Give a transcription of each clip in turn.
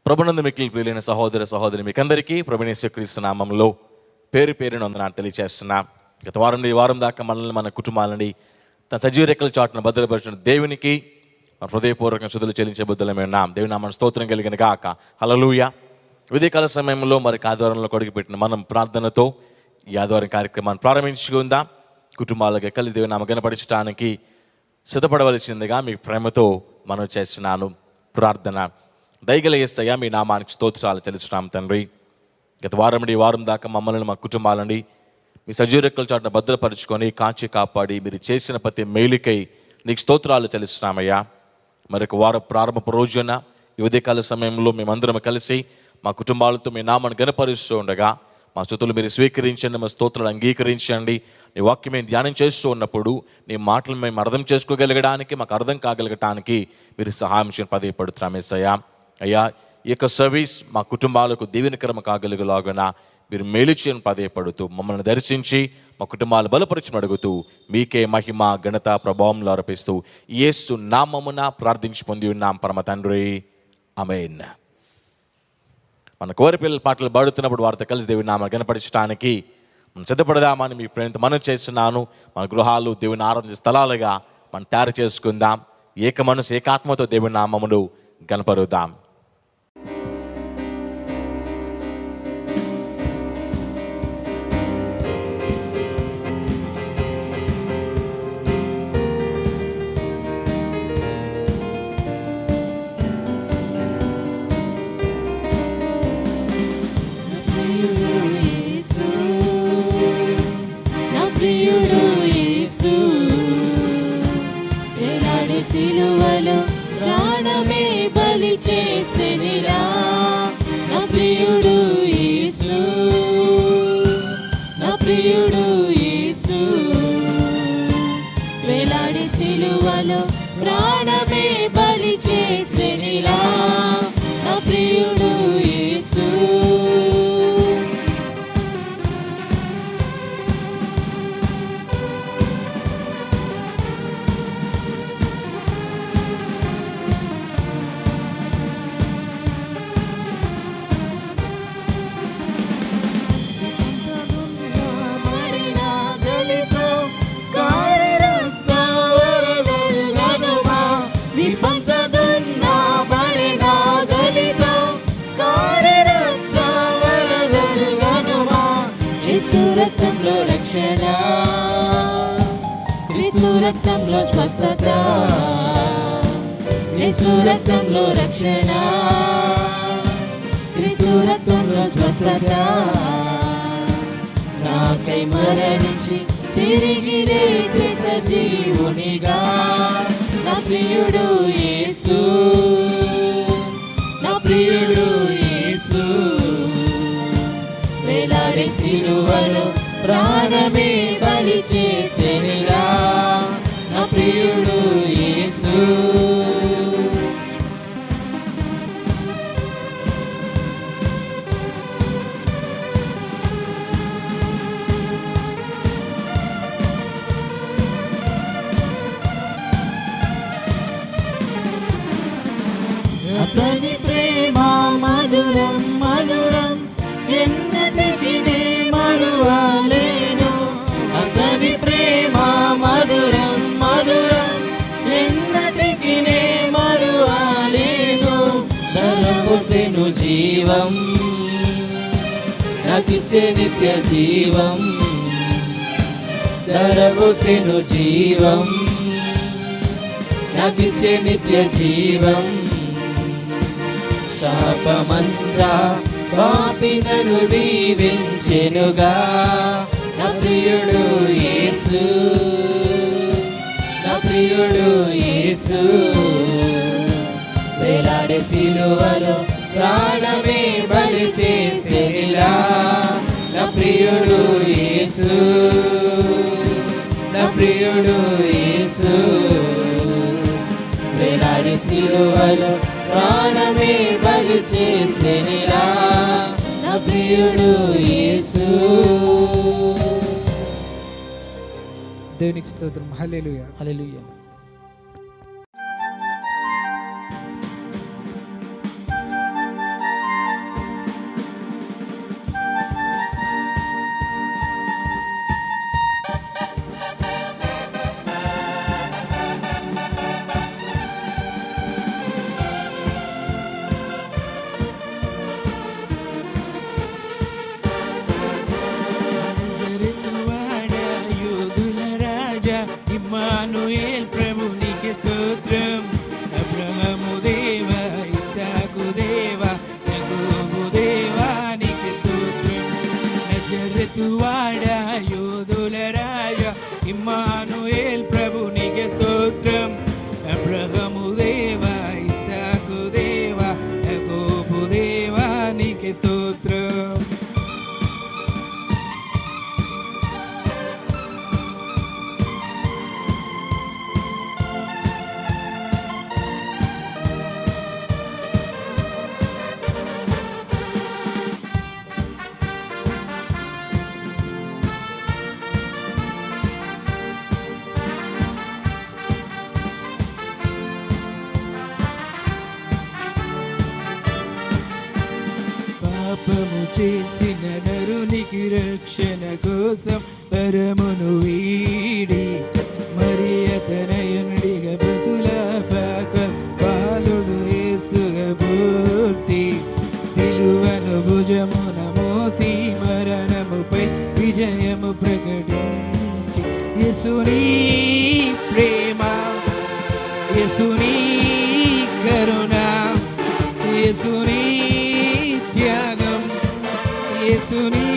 ప్రభునందు మిక్కిలి ప్రియులైన సహోదర సహోదరి మీకందరికీ ప్రభువైన యేసుక్రీస్తు నామములో పేరు పేరున వందనాలు తెలియజేస్తున్నా. గత వారం నుండి ఈ వారం దాకా మనల్ని మన కుటుంబాలని తన సజీవ రెక్కల చాటున భద్రపరిచిన దేవునికి మన హృదయపూర్వక స్తుతులు చెల్లించే బుద్ధులమే ఉన్నాం. దేవుని నామమున స్తోత్రం కలిగిన గాక. హల్లెలూయా. ఉదయకాల సమయంలో మరి ఆదివారంలో కొడుకుపెట్టిన మనం ప్రార్థనతో ఈ ఆదివారం కార్యక్రమాన్ని ప్రారంభించుకుందాం. కుటుంబాలుగా కలిసి దేవుని నామ గణపరచడానికి సిద్ధపడవలసిందిగా మీ ప్రేమతో మనం చేస్తున్నాను. ప్రార్థన. దయగల యేసయ్య, మీ నామానికి స్తోత్రాలు చెల్లిస్తున్నాం తండ్రి. గత వారం నుండి ఈ వారం దాకా మమ్మల్ని మా కుటుంబాలని మీ సజీవ రెక్కల చాటున భద్రపరుచుకొని కాచి కాపాడి మీరు చేసిన ప్రతి మేలుకై నీకు స్తోత్రాలు చెల్లిస్తున్నామయ్యా. మరొక వారం ప్రారంభపు రోజున ఈ ఉదయకాల సమయంలో మేమందరం కలిసి మా కుటుంబాలతో మీ నామాన్ని గణపరుస్తూ ఉండగా మా స్తుతులు మీరు స్వీకరించండి, మా స్తోత్రాలు అంగీకరించండి. నీ వాక్యం మేము ధ్యానం చేస్తూ ఉన్నప్పుడు నీ మాటలు మేము అర్థం చేసుకోగలగడానికి, మాకు అర్థం కాగలగటానికి మీరు సహాయం చేయని పదవిపడుతున్నాం యేసయ్యా. అయ్యా, ఈ యొక్క సర్వీస్ మా కుటుంబాలకు దీవెనకరమ కాగలుగులాగున మీరు మేలు చేయని పదవిపడుతూ మమ్మల్ని దర్శించి మా కుటుంబాలు బలపరచని అడుగుతూ మీకే మహిమ ఘనత ప్రభావంలో అర్పిస్తూ యేసు నామమున ప్రార్థించి పొంది ఉన్నాం పరమ తండ్రి. ఆమేన్. మన కోరి పిల్లల పాటలు పాడుతున్నప్పుడు వారితో కలిసి దేవుని నామ గణపరచడానికి మనం సిద్ధపడదామని మీ ప్రేమతో మనం చేస్తున్నాను. మన గృహాలు దేవుని ఆరాధన స్థలాలుగా మనం తయారు చేసుకుందాం. ఏక మనసు ఏకాత్మతో దేవుని నామమును గణపరుద్దాం. సిలువలో ప్రాణమే బలి చేసెనిరా నా ప్రియుడు యేసు, నా ప్రియుడు యేసు. వేలాడి సిలువలో ప్రాణమే బలి చేసెనిరా నా ప్రియుడు యేసు. రక్తంలో రక్షణ, క్రీస్తు రక్తంలో స్వస్థత, యేసు రక్తంలో రక్షణ, క్రీస్తు రక్తంలో స్వస్థత. నాకై మరణించి తిరిగి లేచే సజీవునిగా నా ప్రియుడు యేసు, నా ప్రియుడు యేసు. వేలాడి సిలువలో ప్రాణమే బలి చేసెనిరా నా ప్రియుడు యేసు. అతని ప్రేమ మధురం మధురం, ఎన్నటికి నే మరువలేను. అతని ప్రేమ మధురం మధురం, ఎన్నటికి నే మరువలేను. ధరపోసెను జీవం, నాకిచ్చే నిత్య జీవం. ధరపోసెను జీవం, నాకిచ్చే నిత్య జీవం. శాపమంతా పాపినను దీవించెనుగా నా ప్రియుడు యేసు, నా ప్రియుడు యేసు. వేలాడే సిలువలో ప్రాణమే బలి చేసెనిరా నా ప్రియుడు యేసు, నా ప్రియుడు యేసు. వేలాడే సిలువలో ప్రాణమే బలి చేసెనిరా నా ప్రియుడు యేసు. దేవునికి స్తోత్రం. హల్లెలూయా, హల్లెలూయా. పాపము చేసిన నరునికి రక్షణ కోసం పరమును వీడి మరి అతనయునుడిగా పశుల పాక పాలుడు యేసుగా పూర్తి సిలువను భుజమున మోసి మరణముపై విజయము ప్రకటించి యేసుని ప్రేమ, యేసుని కరుణ, యేసుని త్యాగం, యేసుని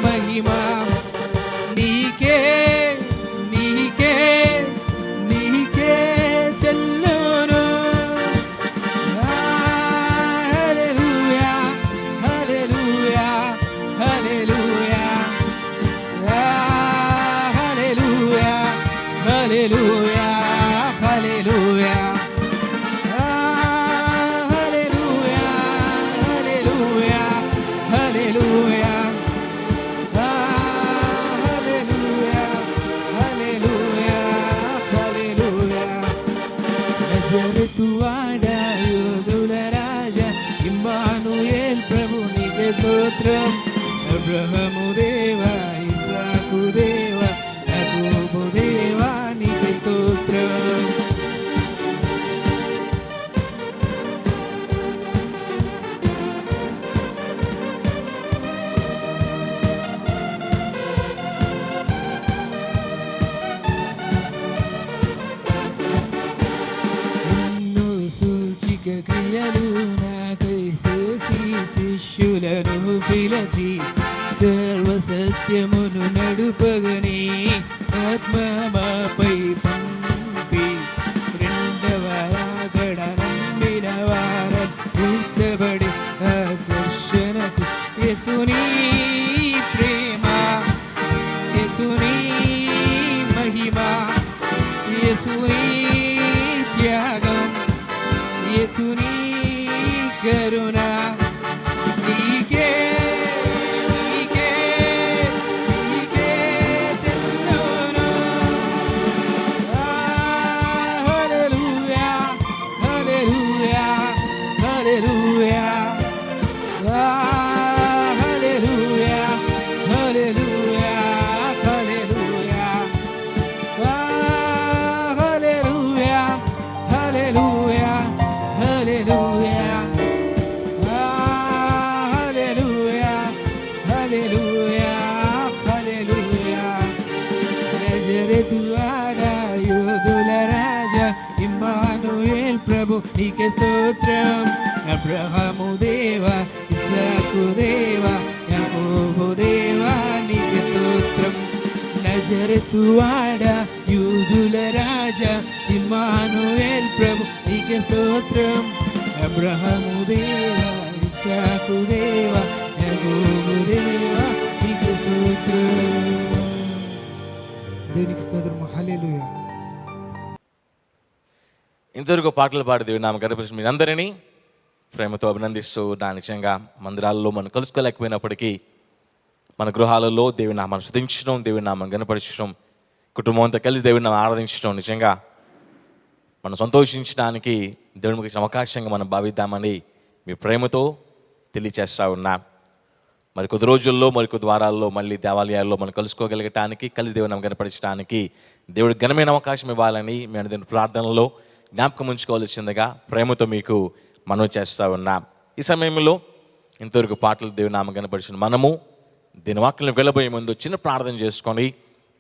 మహిమ నీకే నీకే నీకే చెల్లును. హల్లెలూయా హల్లెలూయా హల్లెలూయా హల్లెలూయా హల్లెలూయా హల్లెలూయా నజరేతువాడా యోధుల రాజా ఇమ్మానుయేల్ ప్రభు నీకే స్తోత్రం. అబ్రహాము దేవా, ఇస్సాకు దేవా, యాకోబు దేవా నీకే స్తోత్రం. క్రియలు నాకై చేసి శిష్యులను పిలచి సర్వసత్యమును నడుపగని ఆత్మమాపై పంపి రెండవ రాకడ నమ్మిన వారబడి ఆకర్షణకు యేసుని ప్రేమ, యేసుని మహిమ, యేసుని త్యాగం, యేసుని కరుణ నీకే నీకే నీకే చెల్లును. హల్లెలూయా హల్లెలూయా హల్లెలూయా హల్లెలూయా హల్లెలూయా హల్లెలూయా హల్లెలూయా హల్లెలూయా హల్లెలూయా హల్లెలూయా హల్లెలూయా హల్లెలూయా. నజరేతువాడా యోధుల రాజా ఇమ్మానుయేల్ ప్రభు నీకే స్తోత్రం. అబ్రహాము దేవా, ఇస్సాకు దేవా, యాకోబు దేవా నీకే స్తోత్రం. నజరేతువాడా యూదుల రాజా ఇమ్మానుయేల్ ప్రభు నీకే స్తోత్రం. అబ్రహాము దేవా, ఇస్సాకు దేవా, యాకోబు దేవా నీకే స్తోత్రం. దేవునికి స్తోత్రం. హల్లెలూయా. ఇంతవరకు పాటలు పాడి దేవుని నామ గణపరిచిన మీ అందరినీ ప్రేమతో అభినందిస్తూ నా నిజంగా మందిరాల్లో మనం కలుసుకోలేకపోయినప్పటికీ మన గృహాలలో దేవుని నామాన్ని స్తుతించడం, దేవుని నామాన్ని గణపరచడం, కుటుంబం అంతా కలిసి దేవుని నామాన్ని ఆరాధించడం నిజంగా మనం సంతోషించడానికి దేవునికి ఇచ్చిన అవకాశంగా మనం భావిద్దామని మీ ప్రేమతో తెలియచేస్తా ఉన్నా. మరి కొద్ది రోజుల్లో మరి కొద్ది వారాల్లో మళ్ళీ దేవాలయాల్లో మనం కలుసుకోగలగటానికి, కలిసి దేవుని నామాన్ని గణపరచడానికి దేవుడికి ఘనమైన అవకాశం ఇవ్వాలని మేము దేవుని ప్రార్థనలో జ్ఞాపకం ఉంచుకోవాల్సిందిగా ప్రేమతో మీకు మనం చేస్తూ ఉన్నా. ఈ సమయంలో ఇంతవరకు పాటలు దేవుని నామం కనపరిచిన మనము దీని వాక్యం వెళ్ళబోయే ముందు చిన్న ప్రార్థన చేసుకొని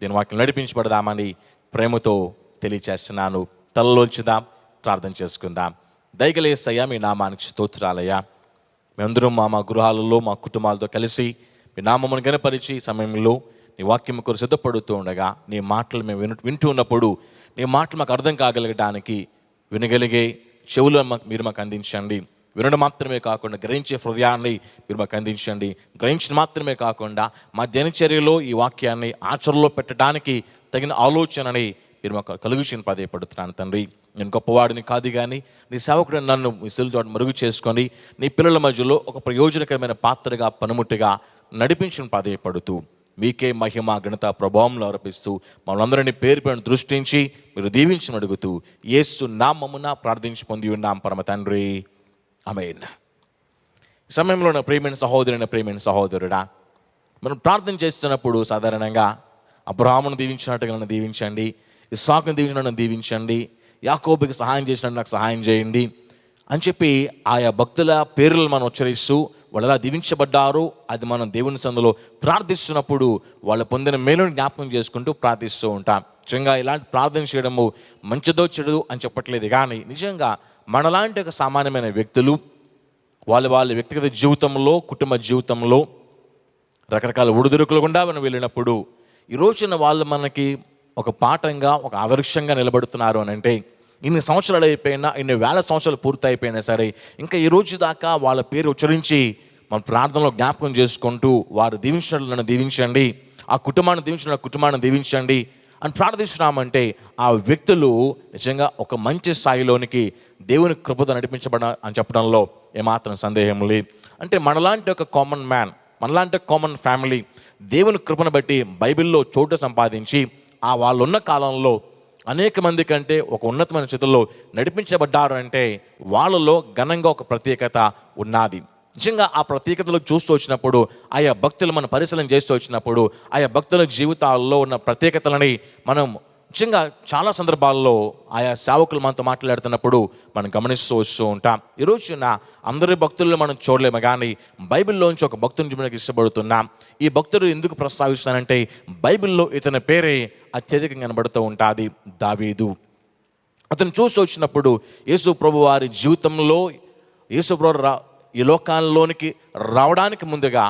దీని వాక్యం నడిపించబడదామని ప్రేమతో తెలియచేస్తున్నాను. తలలోంచుదాం, ప్రార్థన చేసుకుందాం. దయగల యేసయ్యా, మీ నామానికి స్తోత్రాలయ్యా. మేమందరం మా గృహాలలో మా కుటుంబాలతో కలిసి మీ నామమును గణపరిచి సమయంలో నీ వాక్యం కొరకు సిద్ధపడుతూ ఉండగా నీ మాటలు మేము వింటూ ఉన్నప్పుడు నీ మాటలు మాకు అర్థం కాగలగడానికి వినగలిగే చెవులు మీరు మాకు అందించండి. వినడం మాత్రమే కాకుండా గ్రహించే హృదయాన్ని మీరు మాకు అందించండి. గ్రహించడం మాత్రమే కాకుండా మా దినచర్యలో ఈ వాక్యాన్ని ఆచరణలో పెట్టడానికి తగిన ఆలోచనని మీరు మాకు కలుగుచిన పడుతున్నాను తండ్రి. నేను గొప్పవాడిని కాదు, కానీ నీ సేవకుడు నన్ను మీ సెలుతో మరుగు చేసుకొని నీ పిల్లల మధ్యలో ఒక ప్రయోజనకరమైన పాత్రగా పనిముట్టుగా నడిపించిన పడుతూ మీకే మహిమ ఘనత ప్రభావంలో అర్పిస్తూ మమ్మల్ని అందరినీ పేరు దృష్టించి మీరు దీవించమని అడుగుతూ యేసు నామమున ప్రార్థించి పొంది ఉన్నాం పరమ తండ్రి, ఆమేన్. ఈ సమయంలో నా ప్రియమైన సహోదరుడా, మనం ప్రార్థన చేస్తున్నప్పుడు సాధారణంగా అబ్రహామును దీవించినట్టుగా నన్ను దీవించండి, ఇస్సాకును దీవించినట్టు నన్ను దీవించండి, యాకోబుకి సహాయం చేసినట్టు నాకు సహాయం చేయండి అని చెప్పి ఆయా భక్తుల పేర్లను మనం ఉచ్చరిస్తూ వాళ్ళు ఎలా దీవించబడ్డారో అది మనం దేవుని సందులో ప్రార్థిస్తున్నప్పుడు వాళ్ళు పొందిన మేలుని జ్ఞాపకం చేసుకుంటూ ప్రార్థిస్తూ ఉంటాం. నిజంగా ఇలాంటి ప్రార్థన చేయడము మంచిదో చెడు అని చెప్పట్లేదు, కానీ నిజంగా మనలాంటి ఒక సామాన్యమైన వ్యక్తులు వాళ్ళ వ్యక్తిగత జీవితంలో, కుటుంబ జీవితంలో రకరకాల ఒడిదుడుకులు గుండా మనం వెళ్ళినప్పుడు ఈ రోజున వాళ్ళు మనకి ఒక పాఠంగా, ఒక ఆదర్శంగా నిలబడుతున్నారు అని అంటే ఇన్ని సంవత్సరాలు అయిపోయినా, ఇన్ని వేల సంవత్సరాలు పూర్తి అయిపోయినా సరే ఇంకా ఈ రోజు దాకా వాళ్ళ పేరు ఉచ్చరించి మన ప్రార్థనలో జ్ఞాపకం చేసుకుంటూ వారు దీవించినట్లు నన్ను దీవించండి, ఆ కుటుంబాన్ని దీవించిన కుటుంబాన్ని దీవించండి అని ప్రార్థిస్తున్నామంటే ఆ వ్యక్తులు నిజంగా ఒక మంచి స్థాయిలోనికి దేవుని కృపతో నడిపించబడ అని చెప్పడంలో ఏమాత్రం సందేహం లేదు. అంటే మనలాంటి ఒక కామన్ మ్యాన్, మనలాంటి కామన్ ఫ్యామిలీ దేవుని కృపను బట్టి బైబిల్లో చోటు సంపాదించి ఆ వాళ్ళున్న కాలంలో అనేక మంది కంటే ఒక ఉన్నతమైన స్థితిలో నడిపించబడ్డారు అంటే వాళ్ళలో ఘనంగా ఒక ప్రత్యేకత ఉన్నది. నిజంగా ఆ ప్రత్యేకతలు చూస్తూ వచ్చినప్పుడు, ఆయా భక్తులు మనం పరిశీలన చేస్తూ వచ్చినప్పుడు ఆయా భక్తుల జీవితాల్లో ఉన్న ప్రత్యేకతలని మనం నిజంగా చాలా సందర్భాల్లో ఆయా సేవకులు మనతో మాట్లాడుతున్నప్పుడు మనం గమనిస్తూ వస్తూ ఉంటాం. ఈరోజున అందరి భక్తులను మనం చూడలేము, కానీ బైబిల్లోంచి ఒక భక్తుని మనకి ఇష్టపడుతున్నాం. ఈ భక్తుడు ఎందుకు ప్రస్తావిస్తానంటే బైబిల్లో ఇతని పేరే అత్యధికంగా కనబడుతూ ఉంటుంది, దావీదు. అతను చూస్తూ వచ్చినప్పుడు యేసు ప్రభు వారి జీవితంలో యేసు ప్రభు ఈ లోకాల్లోనికి రావడానికి ముందుగా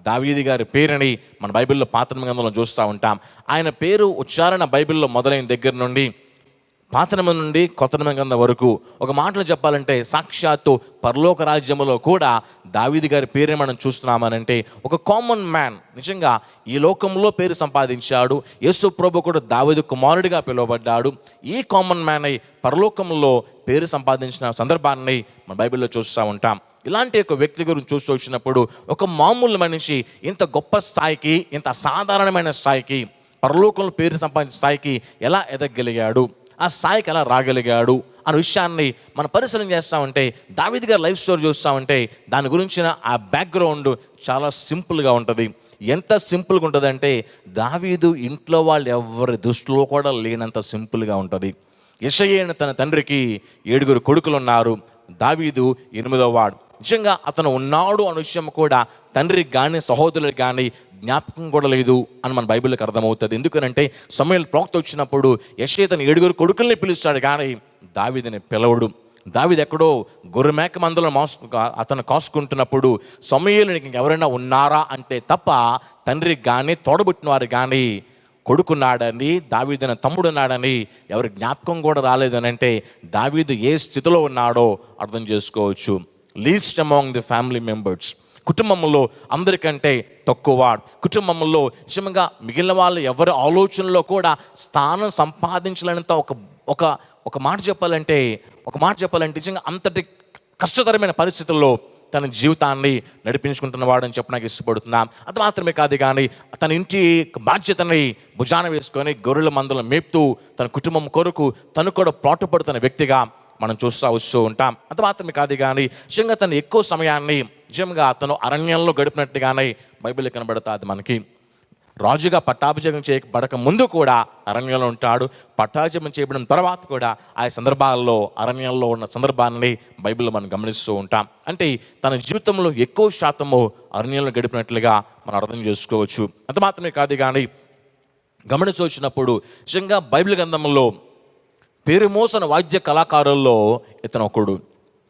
దావీదు గారి పేరుని మన బైబిల్లో పాత నిబంధనలో చూస్తూ ఉంటాం. ఆయన పేరు ఉచ్చారణ బైబిల్లో మొదలైన దగ్గర నుండి పాత నిబంధన నుండి కొత్త నిబంధన వరకు ఒక మాటలో చెప్పాలంటే సాక్షాత్తు పరలోక రాజ్యంలో కూడా దావీదు గారి పేరుని మనం చూస్తున్నామనంటే ఒక కామన్ మ్యాన్ నిజంగా ఈ లోకంలో పేరు సంపాదించాడు. యేసు ప్రభు కూడా దావీదు కుమారుడిగా పిలువబడ్డాడు. ఈ కామన్ మ్యాన్ అయి పరలోకంలో పేరు సంపాదించిన సందర్భాన్ని మన బైబిల్లో చూస్తూ ఉంటాం. ఇలాంటి ఒక వ్యక్తి గురించి చూస్తూ వచ్చినప్పుడు ఒక మామూలు మనిషి ఇంత గొప్ప స్థాయికి, ఇంత అసాధారణమైన స్థాయికి, పరలోకంలో పేరు సంపాదించిన స్థాయికి ఎలా ఎదగలిగాడు, ఆ స్థాయికి ఎలా రాగలిగాడు అనే విషయాన్ని మనం పరిశీలన చేస్తామంటే దావీదు గారి లైఫ్ స్టోరీ చూస్తామంటే దాని గురించిన ఆ బ్యాక్గ్రౌండ్ చాలా సింపుల్గా ఉంటుంది. ఎంత సింపుల్గా ఉంటుంది అంటే దావీదు ఇంట్లో వాళ్ళు ఎవరి దృష్టిలో కూడా లేనంత సింపుల్గా ఉంటుంది. యెషయా అనే తన తండ్రికి 7 కొడుకులు ఉన్నారు. దావీదు 8వ వాడు. నిజంగా అతను ఉన్నాడు అనే విషయం కూడా తండ్రికి కానీ సహోదరులకు కానీ జ్ఞాపకం కూడా లేదు అని మన బైబిల్కి అర్థమవుతుంది. ఎందుకనంటే సమూయేలు ప్రవక్త వచ్చినప్పుడు యెషయా తన 7 కొడుకుల్ని పిలుస్తాడు, కానీ దావీదుని పిలవడు. దావీదు ఎక్కడో గొర్రెమేక మందలో అతను కాసుకుంటున్నప్పుడు సమూయేలు నీకు ఎవరైనా ఉన్నారా అంటే తప్ప తండ్రికి కానీ తోడబుట్టిన వారు కానీ కొడుకున్నాడని, దావీదు అనే తమ్ముడున్నాడని ఎవరి జ్ఞాపకం కూడా రాలేదని అంటే దావీదు ఏ స్థితిలో ఉన్నాడో అర్థం చేసుకోవచ్చు. Least among the family members, కుటుంబంలో అందరికంటే తక్కువ, కుటుంబంలో నిజంగా మిగిలిన వాళ్ళు ఎవరి ఆలోచనలో కూడా స్థానం సంపాదించలేనంత ఒక మాట చెప్పాలంటే నిజంగా అంతటి కష్టతరమైన పరిస్థితుల్లో తన జీవితాన్ని నడిపించుకుంటున్నవాడు అని చెప్పి నాకు ఇష్టపడుతున్నాం. అది మాత్రమే కాదు, కానీ తన ఇంటి బాధ్యతని భుజాన వేసుకొని గొర్రెల మందలను మేపుతూ తన కుటుంబం కొరకు తను కూడా పాటుపడుతున్న వ్యక్తిగా మనం వస్తూ ఉంటాం. అది మాత్రమే కాదు, కానీ నిజంగా తను ఎక్కువ సమయాన్ని నిజంగా అతను అరణ్యంలో గడిపినట్టుగానే బైబిల్ కనబడుతుంది మనకి. రాజుగా పట్టాభిషేకం చేయబడక ముందు కూడా అరణ్యంలో ఉంటాడు. పట్టాభిషేకం చేయబడిన తర్వాత కూడా ఆ సందర్భాల్లో అరణ్యంలో ఉన్న సందర్భాన్ని బైబిల్లో మనం గమనిస్తూ ఉంటాం. అంటే తన జీవితంలో ఎక్కువ శాతము అరణ్యంలో గడిపినట్లుగా మనం అర్థం చేసుకోవచ్చు. అంత మాత్రమే కాదు, కానీ గమనిస్తూ వచ్చినప్పుడు నిజంగా బైబిల్ గ్రంథంలో పేరు మోసిన వాద్య కళాకారుల్లో ఇతను ఒకడు.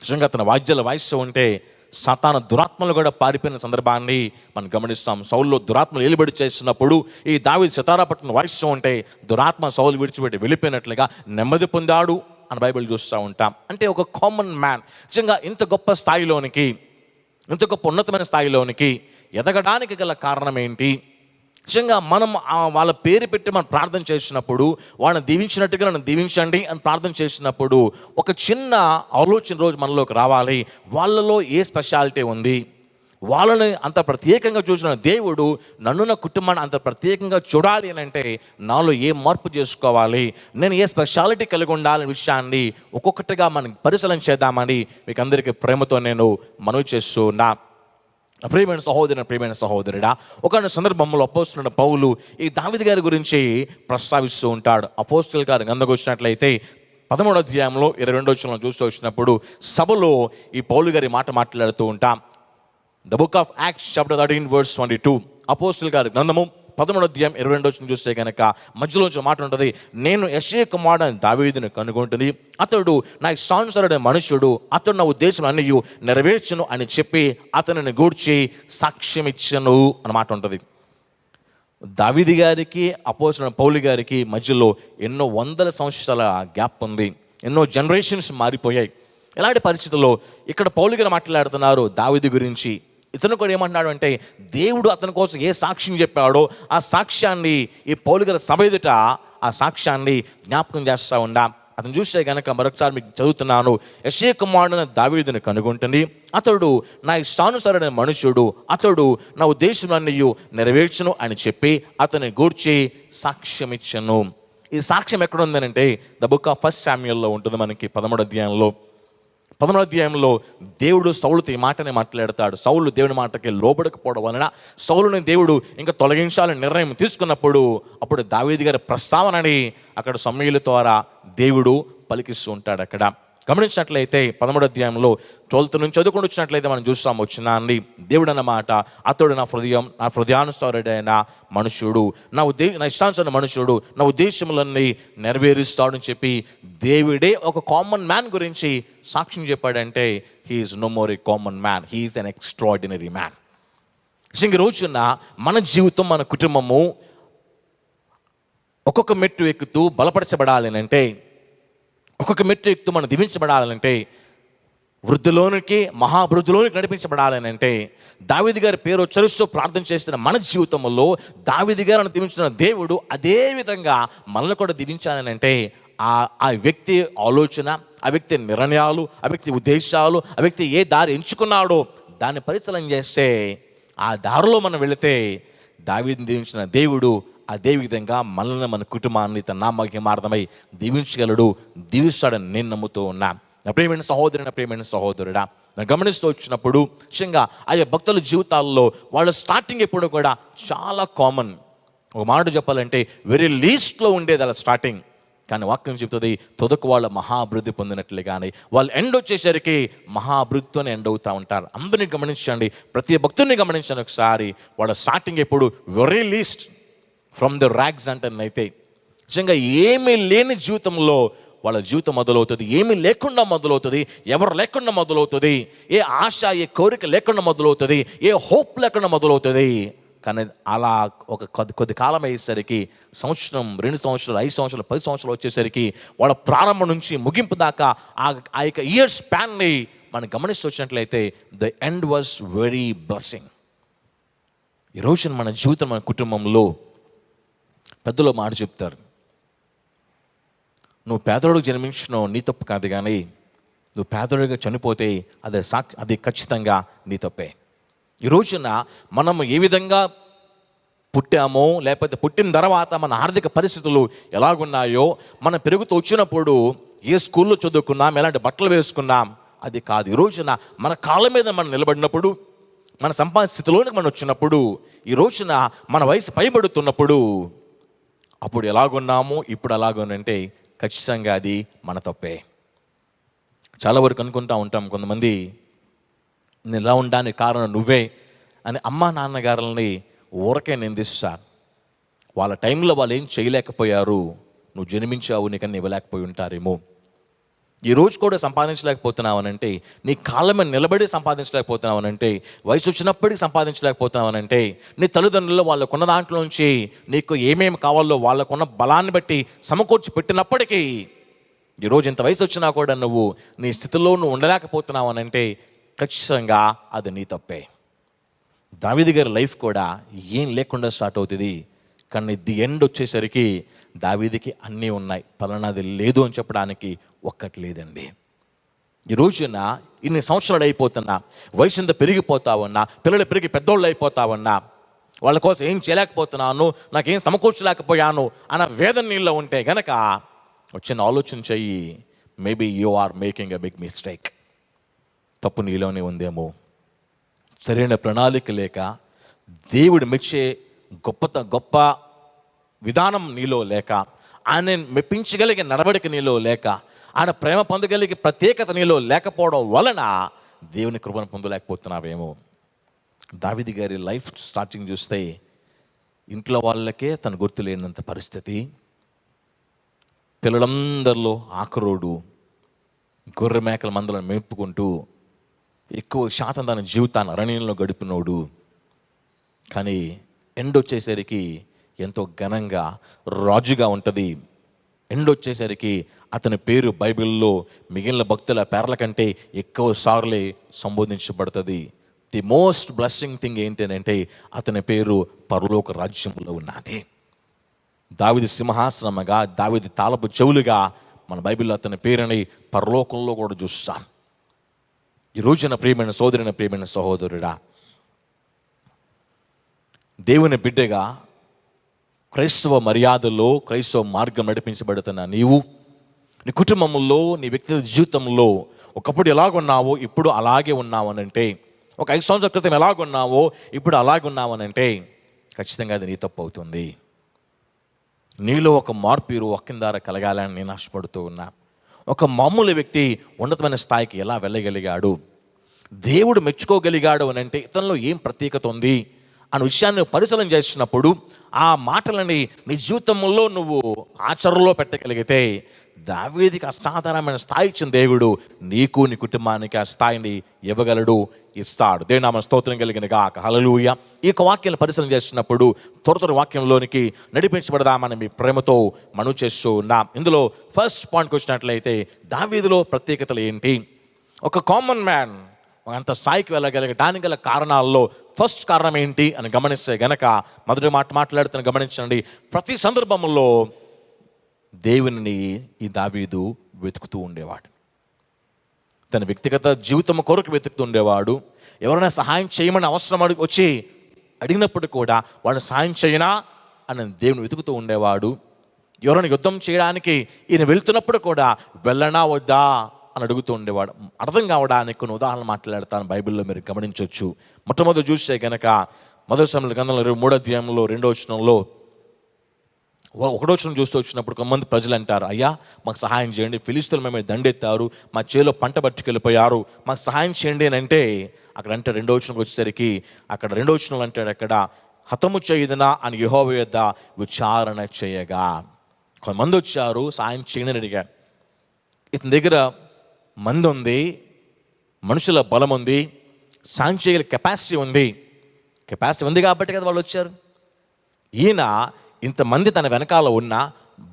నిజంగా తన వాద్యాలు వాయిస్తూ ఉంటే సాతాను దురాత్మలు కూడా పారిపోయిన సందర్భాన్ని మనం గమనిస్తాం. సౌల్లో దురాత్మలు ఏలుబడి చేస్తున్నప్పుడు ఈ దావీదు సితారా పట్టుకుని వాయిస్తూ ఉంటే దురాత్మ సౌలు విడిచిపెట్టి వెళ్ళిపోయినట్లుగా నెమ్మది పొందాడు అని బైబిల్ చూస్తూ ఉంటాం. అంటే ఒక కామన్ మ్యాన్ నిజంగా ఇంత గొప్ప స్థాయిలోనికి, ఇంత గొప్ప ఉన్నతమైన స్థాయిలోనికి ఎదగడానికి గల కారణం ఏంటి? నిజంగా మనం వాళ్ళ పేరు పెట్టి మనం ప్రార్థన చేసినప్పుడు, వాళ్ళని దీవించినట్టుగా నన్ను దీవించండి అని ప్రార్థన చేసినప్పుడు ఒక చిన్న ఆలోచన రోజు మనలోకి రావాలి. వాళ్ళలో ఏ స్పెషాలిటీ ఉంది, వాళ్ళని అంత ప్రత్యేకంగా చూసిన దేవుడు నన్ను నా కుటుంబాన్ని అంత ప్రత్యేకంగా చూడాలి అని అంటే నాలో ఏ మార్పు చేసుకోవాలి, నేను ఏ స్పెషాలిటీ కలిగి ఉండాలనే విషయాన్ని ఒక్కొక్కటిగా మనం పరిశీలన చేద్దామని మీకు అందరికీ ప్రేమతో నేను మనవి చేస్తున్నా. ప్రియమైన సహోదరుడా, ఒక సందర్భంలో అపోస్తలుడైన పౌలు ఈ దావీదు గారి గురించి ప్రస్తావిస్తూ ఉంటాడు. అపోస్తలుల గారి గ్రంథంలోకి వచ్చినట్లయితే 13వ అధ్యాయంలో 22వ వచనంలో చూస్తూ వచ్చినప్పుడు సభలో ఈ పౌలు గారి మాట్లాడుతూ ఉంటాం. The book of acts chapter 13 verse 22. అపోస్తలుల గారి గ్రంథము 13వ అధ్యాయం 22వ వచనం చూస్తే కనుక మధ్యలోంచి మాట ఉంటుంది. నేను యెష్షయి కుమారుడైన దావీదును కనుగొంటుని, అతడు నా ఇష్టానుసారుడైన మనుష్యుడు, అతడు నా ఉద్దేశం అన్నీ నెరవేర్చును అని చెప్పి అతనిని గూర్చి సాక్ష్యం ఇచ్చను అన్నమాట ఉంటుంది. దావీదు గారికి అపోస్తలుడైన పౌలు గారికి మధ్యలో ఎన్నో వందల సంవత్సరాల గ్యాప్ ఉంది. ఎన్నో జనరేషన్స్ మారిపోయాయి. ఇలాంటి పరిస్థితుల్లో ఇక్కడ పౌలు గారు మాట్లాడుతున్నారు దావీదు గురించి. ఇతను కూడా ఏమంటున్నాడు అంటే, దేవుడు అతని కోసం ఏ సాక్ష్యం చెప్పాడో ఆ సాక్ష్యాన్ని ఈ పౌలు గారి సభ ఎదుట ఆ సాక్ష్యాన్ని జ్ఞాపకం చేస్తూ ఉండా. అతను చూస్తే కనుక మరొకసారి మీకు చదువుతున్నాను. యెష్షయి కుమారుడైన దావీదును కనుగొంటుని, అతడు నా ఇష్టానుసారుడైన మనుష్యుడు, అతడు నా ఉద్దేశములన్నీ నెరవేర్చును అని చెప్పి అతని గూర్చి సాక్ష్యం ఇచ్చను. ఈ సాక్ష్యం ఎక్కడ ఉందనంటే ద బుక్ ఆఫ్ 1 శామ్యూయల్లో ఉంటుంది. మనకి 13వ అధ్యాయంలో 13వ అధ్యాయంలో దేవుడు సౌలుతో ఈ మాటనే మాట్లాడతాడు. సౌలు దేవుని మాటకి లోబడకపోవడం వలన సౌలుని దేవుడు ఇంకా తొలగించాలని నిర్ణయం తీసుకున్నప్పుడు అప్పుడు దావీదు గారి ప్రస్తావనని అక్కడ సమూయేలు ద్వారా దేవుడు పలికిస్తూ ఉంటాడు. అక్కడ గమనించినట్లయితే 13వ అధ్యాయంలో 12 నుంచి చదువుకొని వచ్చినట్లయితే మనం చూస్తాము వచ్చినాన్ని. దేవుడు అన్నమాట, అతడు నా హృదయానుసారుడైన మనుష్యుడు, నా ఇష్టానుసారైన మనుష్యుడు, నా ఉద్దేశములన్నీ నెరవేరుస్తాడని చెప్పి దేవుడే ఒక కామన్ మ్యాన్ గురించి సాక్ష్యం చెప్పాడంటే he's no more a common man, he's an extraordinary man. ఇంక రోజున మన జీవితం, మన కుటుంబము ఒక్కొక్క మెట్టు ఎక్కుతూ బలపరచబడాలి అంటే, ఒక్కొక్క మెట్టు ఎక్కుతూ మనం దీవించబడాలంటే, వృద్ధిలోనికి మహావృద్ధిలోనికి నడిపించబడాలనంటే దావీదు గారి పేరు ఉచ్చరిస్తూ ప్రార్థన చేస్తున్న మన జీవితంలో దావీదు గారిని దీవించిన దేవుడు అదే విధంగా మనల్ని కూడా దీవించాలనంటే ఆ వ్యక్తి ఆలోచన, ఆ వ్యక్తి నిర్ణయాలు, ఆ వ్యక్తి ఉద్దేశాలు, ఆ వ్యక్తి ఏ దారి ఎంచుకున్నాడో దాన్ని పరిశీలన చేస్తే ఆ దారిలో మనం వెళితే దావీదుని దీవించిన దేవుడు అదే విధంగా మనల్ని, మన కుటుంబాన్ని తన నామహిమార్థమై దీవించగలడు, దీవిస్తాడని నేను నమ్ముతూ ఉన్నా. నా ప్రియమైన సహోదరుడా, నేను గమనిస్తూ వచ్చినప్పుడు ముఖ్యంగా ఆయా భక్తుల జీవితాల్లో వాళ్ళ స్టార్టింగ్ ఎప్పుడు కూడా చాలా కామన్. ఒక మాట చెప్పాలంటే వెరీ లీస్ట్లో ఉండేది అలా స్టార్టింగ్. కానీ వాక్యం చెప్తుంది తొదకు వాళ్ళ మహాభివృద్ధి పొందినట్లే కానీ వాళ్ళు ఎండ్ వచ్చేసరికి మహాభివృద్ధితోనే ఎండ్ అవుతూ ఉంటారు. అందరినీ గమనించండి, ప్రతి భక్తుడిని గమనించండి ఒకసారి. వాళ్ళ స్టార్టింగ్ ఎప్పుడు very least from the rags అంటేనైతే నిజంగా ఏమీ లేని జీవితంలో వాళ్ళ జీవితం మొదలవుతుంది. ఏమీ లేకుండా మొదలవుతుంది, ఎవరు లేకుండా మొదలవుతుంది, ఏ ఆశ ఏ కోరిక లేకుండా మొదలవుతుంది, ఏ హోప్ లేకుండా మొదలవుతుంది. కానీ అలా ఒక కొద్ది కాలం అయ్యేసరికి సంవత్సరం, 2 సంవత్సరాలు, 5 సంవత్సరాలు, 10 సంవత్సరాలు వచ్చేసరికి వాళ్ళ ప్రారంభం నుంచి ముగింపు దాకా ఆ యొక్క ఇయర్ స్పాన్ని మనం గమనిస్తూ వచ్చినట్లయితే the end was very blessing. ఈరోజు మన జీవితం, మన కుటుంబంలో పెద్దలు మాట చెప్తారు, నువ్వు పేదోడుకు జన్మించినావు నీ తప్పు కాదు, కానీ నువ్వు పేదోడుగా చనిపోతే అది ఖచ్చితంగా నీ తప్పే. ఈ రోజున మనం ఏ విధంగా పుట్టామో, లేకపోతే పుట్టిన తర్వాత మన ఆర్థిక పరిస్థితులు ఎలాగున్నాయో, మనం పెరుగుతూ వచ్చినప్పుడు ఏ స్కూల్లో చదువుకున్నాం, ఎలాంటి బట్టలు వేసుకున్నాం, అది కాదు. ఈ రోజున మన కాళ్ళ మీద మనం నిలబడినప్పుడు, మన సంపాదన స్థితిలోనికి మనం వచ్చినప్పుడు, ఈ రోజున మన వయసు పైబడుతున్నప్పుడు అప్పుడు ఎలాగున్నామో ఇప్పుడు ఎలాగునంటే ఖచ్చితంగా అది మన తప్పే. చాలా వరకు అనుకుంటూ ఉంటాం కొంతమంది, నేను ఇలా ఉండడానికి కారణం నువ్వే అని అమ్మా నాన్నగారులని ఊరకే నిందిస్తారు. వాళ్ళ టైంలో వాళ్ళు ఏం చేయలేకపోయారు, నువ్వు జన్మించావు, నీకన్నా ఇవ్వలేకపోయి ఉంటారేమో. ఈరోజు కూడా సంపాదించలేకపోతున్నావనంటే, నీ కాళ్ళ మీద నిలబడి సంపాదించలేకపోతున్నావనంటే, వయసు వచ్చినప్పటికీ సంపాదించలేకపోతున్నావనంటే, నీ తల్లిదండ్రులు వాళ్ళకున్న దాంట్లో నుంచి నీకు ఏమేమి కావాలో వాళ్ళకున్న బలాన్ని బట్టి సమకూర్చి పెట్టినప్పటికీ ఈరోజు ఇంత వయసు వచ్చినా కూడా నువ్వు నీ స్థితిలో నువ్వు ఉండలేకపోతున్నావనంటే ఖచ్చితంగా అది నీ తప్పే. దావీదు గారి లైఫ్ కూడా ఏం లేకుండా స్టార్ట్ అవుతుంది. కానీ ది ఎండ్ వచ్చేసరికి దావీదుకి అన్నీ ఉన్నాయి, పలానాది లేదు అని చెప్పడానికి ఒక్కటి లేదండి. ఈ రోజున ఇన్ని సంవత్సరాలు అయిపోతున్నా, వయసు ఎంత పెరిగిపోతా ఉన్నా, పిల్లలు పెరిగి పెద్దోళ్ళు అయిపోతా ఉన్నా, వాళ్ళ కోసం ఏం చేయలేకపోతున్నాను, నాకేం సమకూర్చలేకపోయాను అన్న వేదన నీళ్ళలో ఉంటే గనక వచ్చిన ఆలోచన చెయ్యి, maybe you are making a big mistake. తప్పు నీలోనే ఉందేమో, సరైన ప్రణాళిక లేక, దేవుడు మెచ్చే గొప్ప విధానం నీలో లేక, ఆయన మెప్పించగలిగే నడవడిక నీలో లేక, ఆయన ప్రేమ పొందగలిగే ప్రత్యేకత నీలో లేకపోవడం వలన దేవుని కృపను పొందలేకపోతున్నావేమో. దావీదు గారి లైఫ్ స్టార్టింగ్ చూస్తే ఇంట్లో వాళ్ళకే తన గుర్తు లేనంత పరిస్థితి, పిల్లలందరిలో ఆఖరోడు, గొర్రె మేకల మందలను మేపుకుంటూ ఎక్కువ శాతం తన జీవితాన్ని అరణ్యంలో గడిపినోడు. కానీ ఎండ్ వచ్చేసరికి ఎంతో ఘనంగా రాజుగా ఉంటుంది. ఎండ్ వచ్చేసరికి అతని పేరు బైబిల్లో మిగిలిన భక్తుల పేర్ల కంటే ఎక్కువ సార్లే సంబోధించబడుతుంది. ది మోస్ట్ బ్లెస్సింగ్ థింగ్ ఏంటంటే అతని పేరు పరలోక రాజ్యంలో ఉన్నది. దావీదు సింహాసనముగా, దావీదు తాళపు చెవులుగా మన బైబిల్లో అతని పేరుని పరలోకంలో కూడా చూస్తాం. ఈ రోజున ప్రియమైన సోదరుని, ప్రియమైన సహోదరుడా, దేవుని బిడ్డగా క్రైస్తవ మర్యాదల్లో, క్రైస్తవ మార్గం నడిపించబడుతున్న నీవు, నీ కుటుంబంలో, నీ వ్యక్తిగత జీవితంలో ఒకప్పుడు ఎలాగున్నావో ఇప్పుడు అలాగే ఉన్నావనంటే, ఒక 5 సంవత్సరాల క్రితం ఎలాగున్నావో ఇప్పుడు అలాగే ఉన్నావనంటే ఖచ్చితంగా అది నీ తప్పు అవుతుంది. నీలో ఒక మార్పు ఒక్కిందార కలగాలని నేను ఆశపడుతూ ఉన్నా. ఒక మామూలు వ్యక్తి ఉన్నతమైన స్థాయికి ఎలా వెళ్ళగలిగాడు, దేవుడు మెచ్చుకోగలిగాడు అని అంటే ఇతనిలో ఏం ప్రత్యేకత ఉంది అనే విషయాన్ని పరిశీలన చేసినప్పుడు, ఆ మాటలని నీ జీవితంలో నువ్వు ఆచరణలో పెట్టగలిగితే దావీదుకి అసాధారణమైన స్థాయి ఇచ్చిన దేవుడు నీకు, నీ కుటుంబానికి ఆ స్థాయిని ఇవ్వగలడు, ఇస్తాడు. దేవుని నామ స్తోత్రం కలిగిన గాక. హల్లెలూయా. ఈ యొక్క వాక్యాన్ని పరిశీలన చేస్తున్నప్పుడు త్వర వాక్యంలోనికి నడిపించబడదామని మీ ప్రేమతో మనవి చేస్తూ ఉన్నాం. ఇందులో ఫస్ట్ పాయింట్కి వచ్చినట్లయితే దావీదులో ప్రత్యేకతలు ఏంటి? ఒక కామన్ మ్యాన్ అంత స్థాయికి వెళ్ళగలగడానికి గల కారణాల్లో ఫస్ట్ కారణం ఏంటి అని గమనిస్తే గనక, మొదటి మాట్లాడుతున్న గమనించండి, ప్రతి సందర్భంలో దేవుని ఈ దావీదు వెతుకుతూ ఉండేవాడు. తన వ్యక్తిగత జీవితం కొరకు వెతుకుతూ ఉండేవాడు. ఎవరైనా సహాయం చేయమని అవసరం వచ్చి అడిగినప్పుడు కూడా వాడిని సహాయం చేయనా అని దేవుని వెతుకుతూ ఉండేవాడు. ఎవరైనా యుద్ధం చేయడానికి ఈయన వెళ్తున్నప్పుడు కూడా వెళ్ళనా వద్దా అని అడుగుతూ ఉండేవాడు. అర్థం కావడానికి కొన్ని ఉదాహరణలు మాట్లాడతాను, బైబిల్లో మీరు గమనించవచ్చు. మొట్టమొదటి చూస్తే కనుక మొదటి సమయంలో గ్రంథంలో 23వ అధ్యాయంలో 2వ వచనంలో, 1వ వచనం చూస్తూ వచ్చినప్పుడు కొంతమంది ప్రజలు అంటారు, అయ్యా మాకు సహాయం చేయండి, ఫిలిస్తీయులు మేము దండెత్తారు, మా చేలో పంట పట్టుకెళ్ళిపోయారు, మాకు సహాయం చేయండి అని అంటే, అక్కడ అంటే 2వ వచనంకి వచ్చేసరికి అక్కడ 2వ వచనంలో అంటాడు, అక్కడ హతము చేయదునా అని యెహోవా యొద్ద విచారణ చేయగా. కొంతమంది వచ్చారు సహాయం చేయండి అని అడిగారు. ఇతని దగ్గర మంది ఉంది, మనుషుల బలం ఉంది, సాయం చేయగల కెపాసిటీ ఉంది కాబట్టి కదా వాళ్ళు వచ్చారు. ఈయన ఇంతమంది తన వెనకాల ఉన్నా,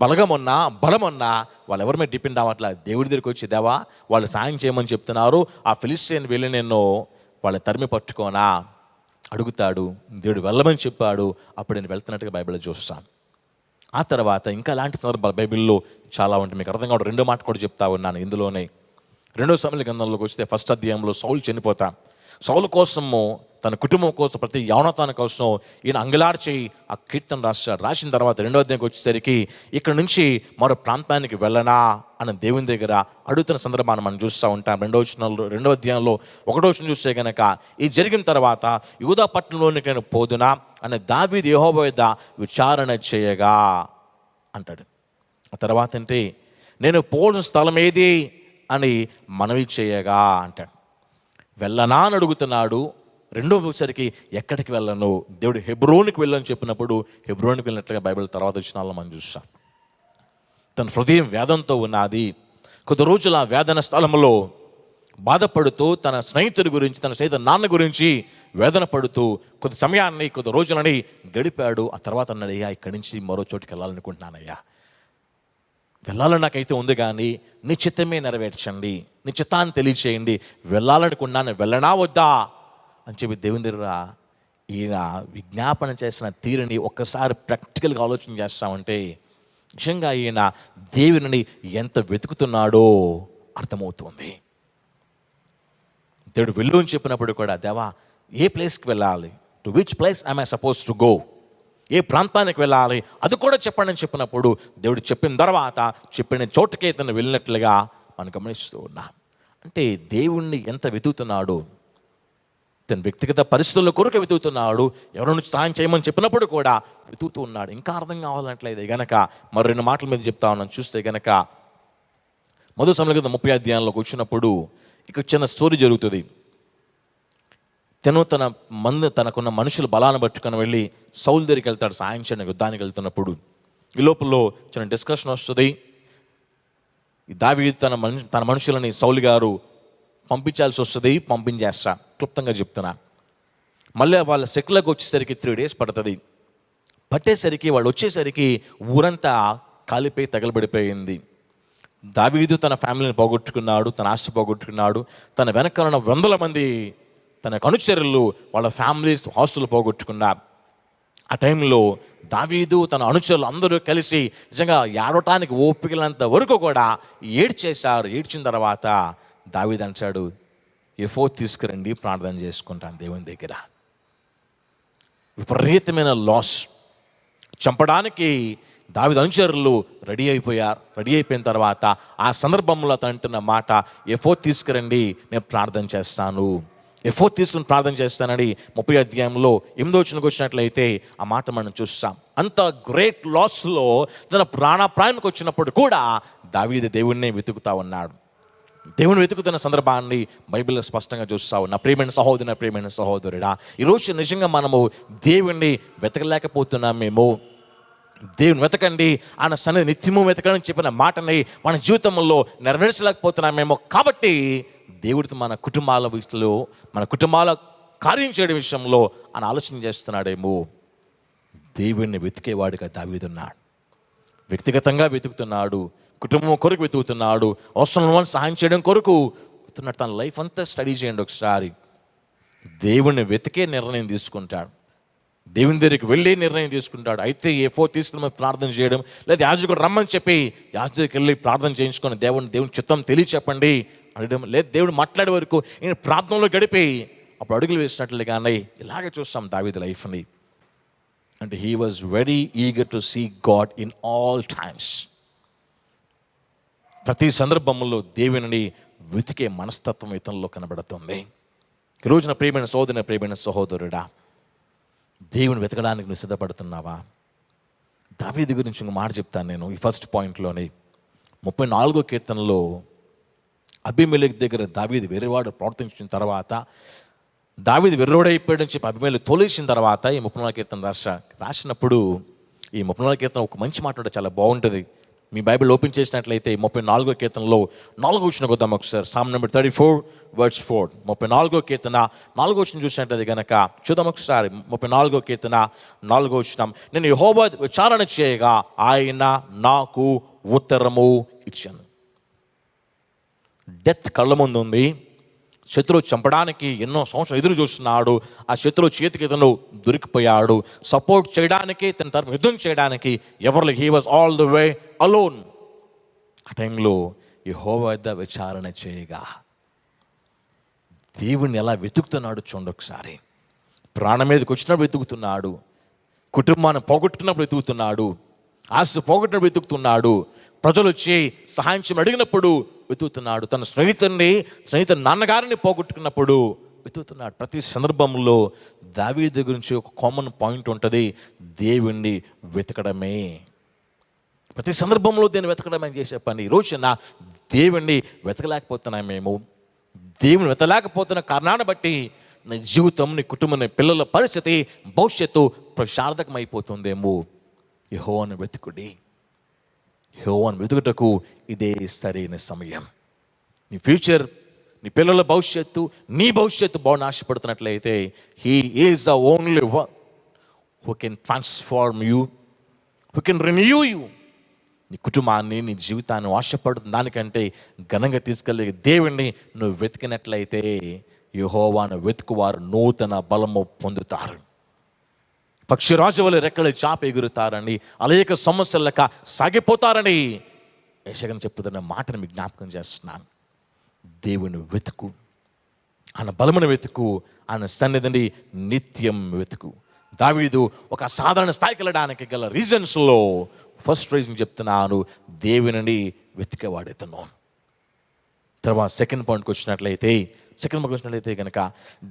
బలగం ఉన్నా, బలం ఉన్నా, వాళ్ళు ఎవరి మీద డిపెండ్ అవ్వట్లా. దేవుడి దగ్గరికి వచ్చి, దేవా వాళ్ళు సాయం చేయమని చెప్తున్నారు, ఆ ఫిలిష్తీయుని వెళ్ళి నేను వాళ్ళ తరిమి పట్టుకోనా అడుగుతాడు. దేవుడు వెళ్ళమని చెప్పాడు, అప్పుడు నేను వెళ్తున్నట్టుగా బైబిల్లో చూస్తాను. ఆ తర్వాత ఇంకా అలాంటి సందర్భాలు బైబిల్లో చాలా ఉంటాయి. మీకు అర్థం కావడం 2వ మాట కూడా చెప్తా ఉన్నాను. ఇందులోనే 2వ సమూయేలు గ్రంథంలోకి వస్తే 1st అధ్యాయంలో సౌలు చనిపోతా, సౌలు కోసము, తన కుటుంబం కోసం, ప్రతి యవనతాని కోసం ఈయన అంగలార్చి ఆ కీర్తన రాశాడు. రాసిన తర్వాత 2వ అధ్యాయంకి వచ్చేసరికి ఇక్కడ నుంచి మరో ప్రాంతానికి వెళ్ళనా అని దేవుని దగ్గర అడుగుతున్న సందర్భాన్ని మనం చూస్తూ ఉంటాం. 2వ అధ్యాయంలో 1వ వచనం చూస్తే కనుక, ఇది జరిగిన తర్వాత యూదా పట్టణంలోనికి నేను పోదునా అని దావీదు యెహోవా యొద్ద విచారణ చేయగా అంటాడు. ఆ తర్వాత అంటే నేను పోల్సిన స్థలం ఏది అని మనవి చేయగా అంటాడు. వెళ్ళనా అని అడుగుతున్నాడు. 2వసరికి ఎక్కడికి వెళ్ళను, దేవుడు హెబ్రోనికి వెళ్ళని చెప్పినప్పుడు హెబ్రోనికి వెళ్ళినట్లుగా బైబిల్ తర్వాత వచ్చినాల్లో మనం చూస్తాం. తన హృదయం వేదంతో ఉన్నది. కొద్ది రోజుల ఆ వేదన స్థలంలో బాధపడుతూ తన స్నేహితుడి గురించి, తన స్నేహితుడి నాన్న గురించి వేదన పడుతూ కొద్ది సమయాన్ని, కొద్ది రోజులని గడిపాడు. ఆ తర్వాత అన్నాడు, అయ్యా ఇక్కడి నుంచి మరో చోటుకి వెళ్ళాలనుకుంటున్నానయ్యా, వెళ్ళాలని నాకైతే ఉంది, కానీ నీ చిత్తమే నెరవేర్చండి, నీ చిత్తాన్ని తెలియచేయండి, వెళ్ళాలనుకున్నాను, వెళ్ళనా వద్దా అని చెప్పి దేవుని దగ్గర ఈయన విజ్ఞాపన చేసిన తీరుని ఒక్కసారి ప్రాక్టికల్గా ఆలోచన చేస్తామంటే నిజంగా ఈయన దేవుని ఎంత వెతుకుతున్నాడో అర్థమవుతుంది. దేవుడు వెళ్ళు అని చెప్పినప్పుడు కూడా, దేవా ఏ ప్లేస్కి వెళ్ళాలి, to which place I I suppose to go, ఏ ప్రాంతానికి వెళ్ళాలి అది కూడా చెప్పండి అని చెప్పినప్పుడు దేవుడు చెప్పిన తర్వాత చెప్పిన చోటుకే తను వెళ్ళినట్లుగా మనం గమనిస్తూ ఉన్నాం. అంటే దేవుణ్ణి ఎంత వెతుకుతున్నాడో, తన వ్యక్తిగత పరిస్థితుల కొరకు వెతుకుతున్నాడు. ఎవరి నుంచి సహాయం చేయమని చెప్పినప్పుడు కూడా వెతుకుతూ ఉన్నాడు. ఇంకా అర్థం కావాలన్నట్లయితే గనక మరి 2 మాటల మీద చెప్తా ఉన్నాను. చూస్తే గనక మొదటి సమయంలో 30 అధ్యాయంలోకి వచ్చినప్పుడు ఇక చిన్న స్టోరీ జరుగుతుంది. తనకున్న మనుషులు బలాన్ని పట్టుకొని వెళ్ళి సౌలు దగ్గరికి వెళ్తాడు సాయం చేయడానికి, యుద్ధానికి వెళ్తున్నప్పుడు. ఈ లోపల చిన్న డిస్కషన్ వస్తుంది. దావీదు తన మనుషులని సౌలు గారు పంపించాల్సి వస్తుంది. పంపించేస్తా, క్లుప్తంగా చెప్తున్నా. మళ్ళీ వాళ్ళ శక్తులకు వచ్చేసరికి 3 days పడుతుంది. పట్టేసరికి వాళ్ళు వచ్చేసరికి ఊరంతా కాలిపోయి తగలబడిపోయింది. దావీదు తన ఫ్యామిలీని పోగొట్టుకున్నాడు, తన ఆస్తి పోగొట్టుకున్నాడు. తన వెనకాల ఉన్న 100 మంది తన అనుచరులు వాళ్ళ ఫ్యామిలీస్ ఆస్తులు పోగొట్టుకున్నారు. ఆ టైంలో దావీదు తన అనుచరులు అందరూ కలిసి నిజంగా ఏడవటానికి ఓపికలంత వరకు కూడా ఏడ్చేశారు. ఏడ్చిన తర్వాత దావీదు అంటాడు, ఎఫోద్ తీసుకురండి, ప్రార్థన చేసుకుంటాను దేవుని దగ్గర. విపరీతమైన లాస్. చంపడానికి దావీదు అనుచరులు రెడీ అయిపోయారు. రెడీ అయిపోయిన తర్వాత ఆ సందర్భంలో అతను అంటున్న మాట, ఎఫోద్ తీసుకురండి, నేను ప్రార్థన చేస్తాను. ఎఫోద్ తీసుకుని ప్రార్థన చేస్తానని 30 అధ్యాయంలో 8వ వచనంకి వచ్చినట్లయితే ఆ మాట మనం చూస్తాం. అంత గ్రేట్ లాస్లో తన ప్రాణాపాయానికి వచ్చినప్పుడు కూడా దావీదు దేవుణ్ణి వెతుకుతా ఉన్నాడు. దేవుని వెతుకుతున్న సందర్భాన్ని బైబిల్లో స్పష్టంగా చూస్తా ఉన్నా. ప్రియమైన సహోదరుని, ప్రియమైన సహోదరుడా, ఈరోజు నిజంగా మనము దేవుణ్ణి వెతకలేకపోతున్నామేమో. దేవుని వెతకండి, ఆయన సన్నిధి నిత్యము వెతకని చెప్పిన మాటని మన జీవితంలో నెరవేర్చలేకపోతున్నామేమో. కాబట్టి దేవుడితో మన కుటుంబాల విషయంలో, మన కుటుంబాల కార్యం చేయడం విషయంలో ఆయన ఆలోచన చేస్తున్నాడేమో. దేవుణ్ణి వెతికేవాడుగా దావీదున్నాడు. వ్యక్తిగతంగా వెతుకుతున్నాడు, కుటుంబం కొరకు వెతుకుతున్నాడు, అవసరం సహాయం చేయడం కొరకు వెతుకుతున్నాడు. తన లైఫ్ అంతా స్టడీ చేయండి ఒకసారి. దేవుణ్ణి వెతికే నిర్ణయం తీసుకుంటాడు, దేవుని దగ్గరికి వెళ్ళి నిర్ణయం తీసుకుంటాడు. అయితే ఎఫోద్ తీసుకుని ప్రార్థన చేయడం, లేదా యాజకుడు రమ్మని చెప్పి యాజకుడికి వెళ్ళి ప్రార్థన చేయించుకొని దేవుని చిత్తం తెలియచెప్పండి అడగడం, లేదు దేవుడు మాట్లాడే వరకు నేను ప్రార్థనలో గడిపి అప్పుడు అడుగులు వేసినట్లుగానే ఇలాగే చూస్తాం దావీదు లైఫ్ని. అంటే he was very eager to see God in all times. ప్రతి సందర్భంలో దేవుని వెతికే మనస్తత్వం ఇతనిలో కనబడుతుంది. ఈరోజున ప్రియమైన సోదరుని, ప్రియమైన సహోదరుడా, దేవుని వెతకడానికి నువ్వు సిద్ధపడుతున్నావా? దావీదు గురించి ఇంకో మాట చెప్తాను నేను ఈ ఫస్ట్ పాయింట్లోని. 34వ కీర్తనలో అబీమెలెకు దగ్గర దావీదు వెర్రివాడు ప్రవర్తించిన తర్వాత, దావీదు వెర్రోడైపోయాడని చెప్పి అబీమెలెకు తోలేసిన తర్వాత ఈ 34వ కీర్తన రాసినప్పుడు ఈ 34వ కీర్తన ఒక మంచి మాట చాలా బాగుంటుంది. మీ బైబిల్ ఓపెన్ చేసినట్లయితే 34వ కీర్తనలో 4వ వచనం కొద్దాం ఒకసారి. Psalm number 34 verse 4. 34వ కీర్తన 4వ వచనం చూసినట్లయితే కనుక చూద్దాం ఒకసారి. 34వ కీర్తన 4వ వచనం. నేను యెహోవా విచారణ చేయగా ఆయన నాకు ఉత్తరము ఇచ్చాను. డెత్ కళ్ళ ముందు ఉంది. శత్రువు చంపడానికి ఎన్నో సంవత్సరాలు ఎదురు చూస్తున్నాడు. ఆ శత్రువు చేతికి ఇతను దొరికిపోయాడు. సపోర్ట్ చేయడానికి, తన తరపు యుద్ధం చేయడానికి ఎవరు, he was all the way alone. ఆ టైంలో యెహోవా వద్ద విచారణ చేయగా దేవుణ్ణి ఎలా వెతుకుతున్నాడు చూడండి ఒకసారి. ప్రాణం మీదకి వచ్చినప్పుడు వెతుకుతున్నాడు, కుటుంబాన్ని పోగొట్టుకున్నప్పుడు వెతుకుతున్నాడు, ఆస్తి పోగొట్టినప్పుడు వెతుకుతున్నాడు, ప్రజలు వచ్చి సహాయం చేయమని అడిగినప్పుడు వెతుకుతున్నాడు, తన స్నేహితుని నాన్నగారిని పోగొట్టుకున్నప్పుడు వెతుకుతున్నాడు. ప్రతి సందర్భంలో దావీదు గురించి ఒక కామన్ పాయింట్ ఉంటుంది, దేవుణ్ణి వెతకడమే. ప్రతి సందర్భంలో దేవుని వెతకడమే చేసే పని. ఈరోజు నా దేవుణ్ణి వెతకలేకపోతున్నామేమో. దేవుని వెతలేకపోతున్న కారణాన్ని బట్టి నీ జీవితం, నీ కుటుంబం, నీ పిల్లల పరిస్థితి, భవిష్యత్తు ప్రశాంతకమైపోతుందేమో. యెహోవాను వెతుకుడి. యెహోవాను వెతుకుటకు ఇదే సరైన సమయం. నీ ఫ్యూచర్, నీ పిల్లల భవిష్యత్తు, నీ భవిష్యత్తు బాగా ఆశపడుతున్నట్లయితే he is the only one who can transform you, who can renew you. నీ కుటుంబాన్ని, నీ జీవితాన్ని ఆశపడుతున్న దానికంటే ఘనంగా తీసుకెళ్ళే దేవుణ్ణి నువ్వు వెతికినట్లయితే యెహోవాను వెతుకువారు నూతన బలము పొందుతారు. పక్షిరాజు వలె రెక్కలు చాప ఎగురుతారని, అనేక సమస్యల లెక్క సాగిపోతారని యెషయా చెప్పుతున్న మాటను మీకు జ్ఞాపకం చేస్తున్నాను. దేవుని వెతుకు, ఆయన బలమును వెతుకు, ఆయన సన్నిధిని నిత్యం వెతుకు. దావీదు ఒక సాధారణ స్థాయికి వెళ్ళడానికి గల రీజన్స్లో ఫస్ట్ రీజన్ చెప్తున్నాను, దేవుని వెతికేవాడు ఇతను. తర్వాత సెకండ్ పాయింట్కి వచ్చినట్లయితే కనుక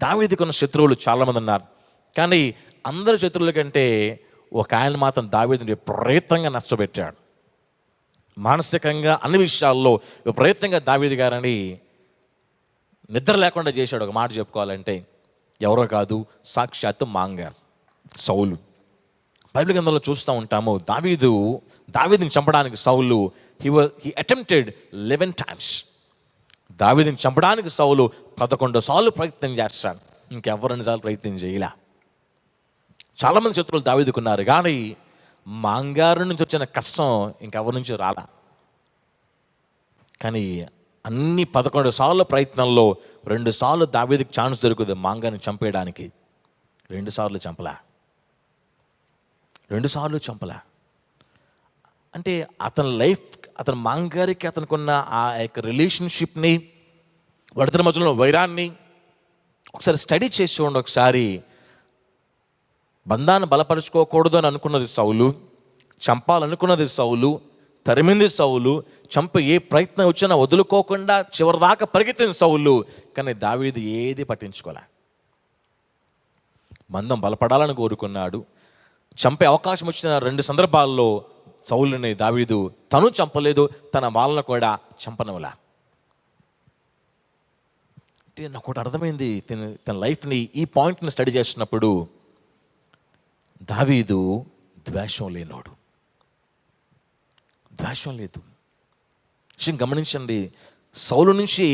దావీదుకు ఉన్న శత్రువులు చాలామంది ఉన్నారు. కానీ అందరి శత్రువుల కంటే ఒక ఆయన మాత్రం దావీదుని విపరీతంగా నష్టపెట్టాడు. మానసికంగా అన్ని విషయాల్లో విపరీతంగా దావీదు గారని నిద్ర లేకుండా చేశాడు. ఒక మాట చెప్పుకోవాలంటే ఎవరో కాదు, సాక్షాత్తు మాంగారు, సౌలు. బైబిల్ గ్రంథంలో చూస్తూ ఉంటాము, దావీదుని చంపడానికి సౌలు హీ అటెంప్టెడ్ 11 times. దావీదుని చంపడానికి సౌలు 11 సార్లు ప్రయత్నం చేస్తాడు. ఇంకెవరు 2 సార్లు ప్రయత్నం చేయలే. చాలామంది శత్రువులు దావీదుకున్నారు, కానీ మాంగారు నుంచి వచ్చిన కష్టం ఇంకెవరి నుంచి రాలా. కానీ అన్ని 11 సార్లు ప్రయత్నంలో 2 సార్లు దావీదుకి ఛాన్స్ దొరుకుతుంది మాంగారిని చంపేయడానికి. 2 సార్లు చంపలా. అంటే అతని మాంగారికి అతనుకున్న ఆ యొక్క రిలేషన్షిప్ని, వాడిద్దరి మధ్యలో వైరాన్ని ఒకసారి స్టడీ చేసి చూడండి. ఒకసారి బంధాన్ని బలపరుచుకోకూడదు అని అనుకున్నది సౌలు, చంపాలనుకున్నది సౌలు, తరిమింది సౌలు, ఏ ప్రయత్నం వచ్చినా వదులుకోకుండా చివరిదాకా పరిగెత్తింది సౌలు. కానీ దావీదు ఏది పట్టించుకోలే. బంధం బలపడాలని కోరుకున్నాడు. చంపే అవకాశం వచ్చిన 2 సందర్భాల్లో సౌలుని దావీదు తను చంపలేదు, తన వాళ్ళను కూడా చంపనవలా. అంటే నాకు ఒకటి అర్థమైంది తన లైఫ్ని, ఈ పాయింట్ని స్టడీ చేస్తున్నప్పుడు, దావీదు ద్వేషం లేనోడు, ద్వేషం లేదు. విషయం గమనించండి, సౌలు నుంచి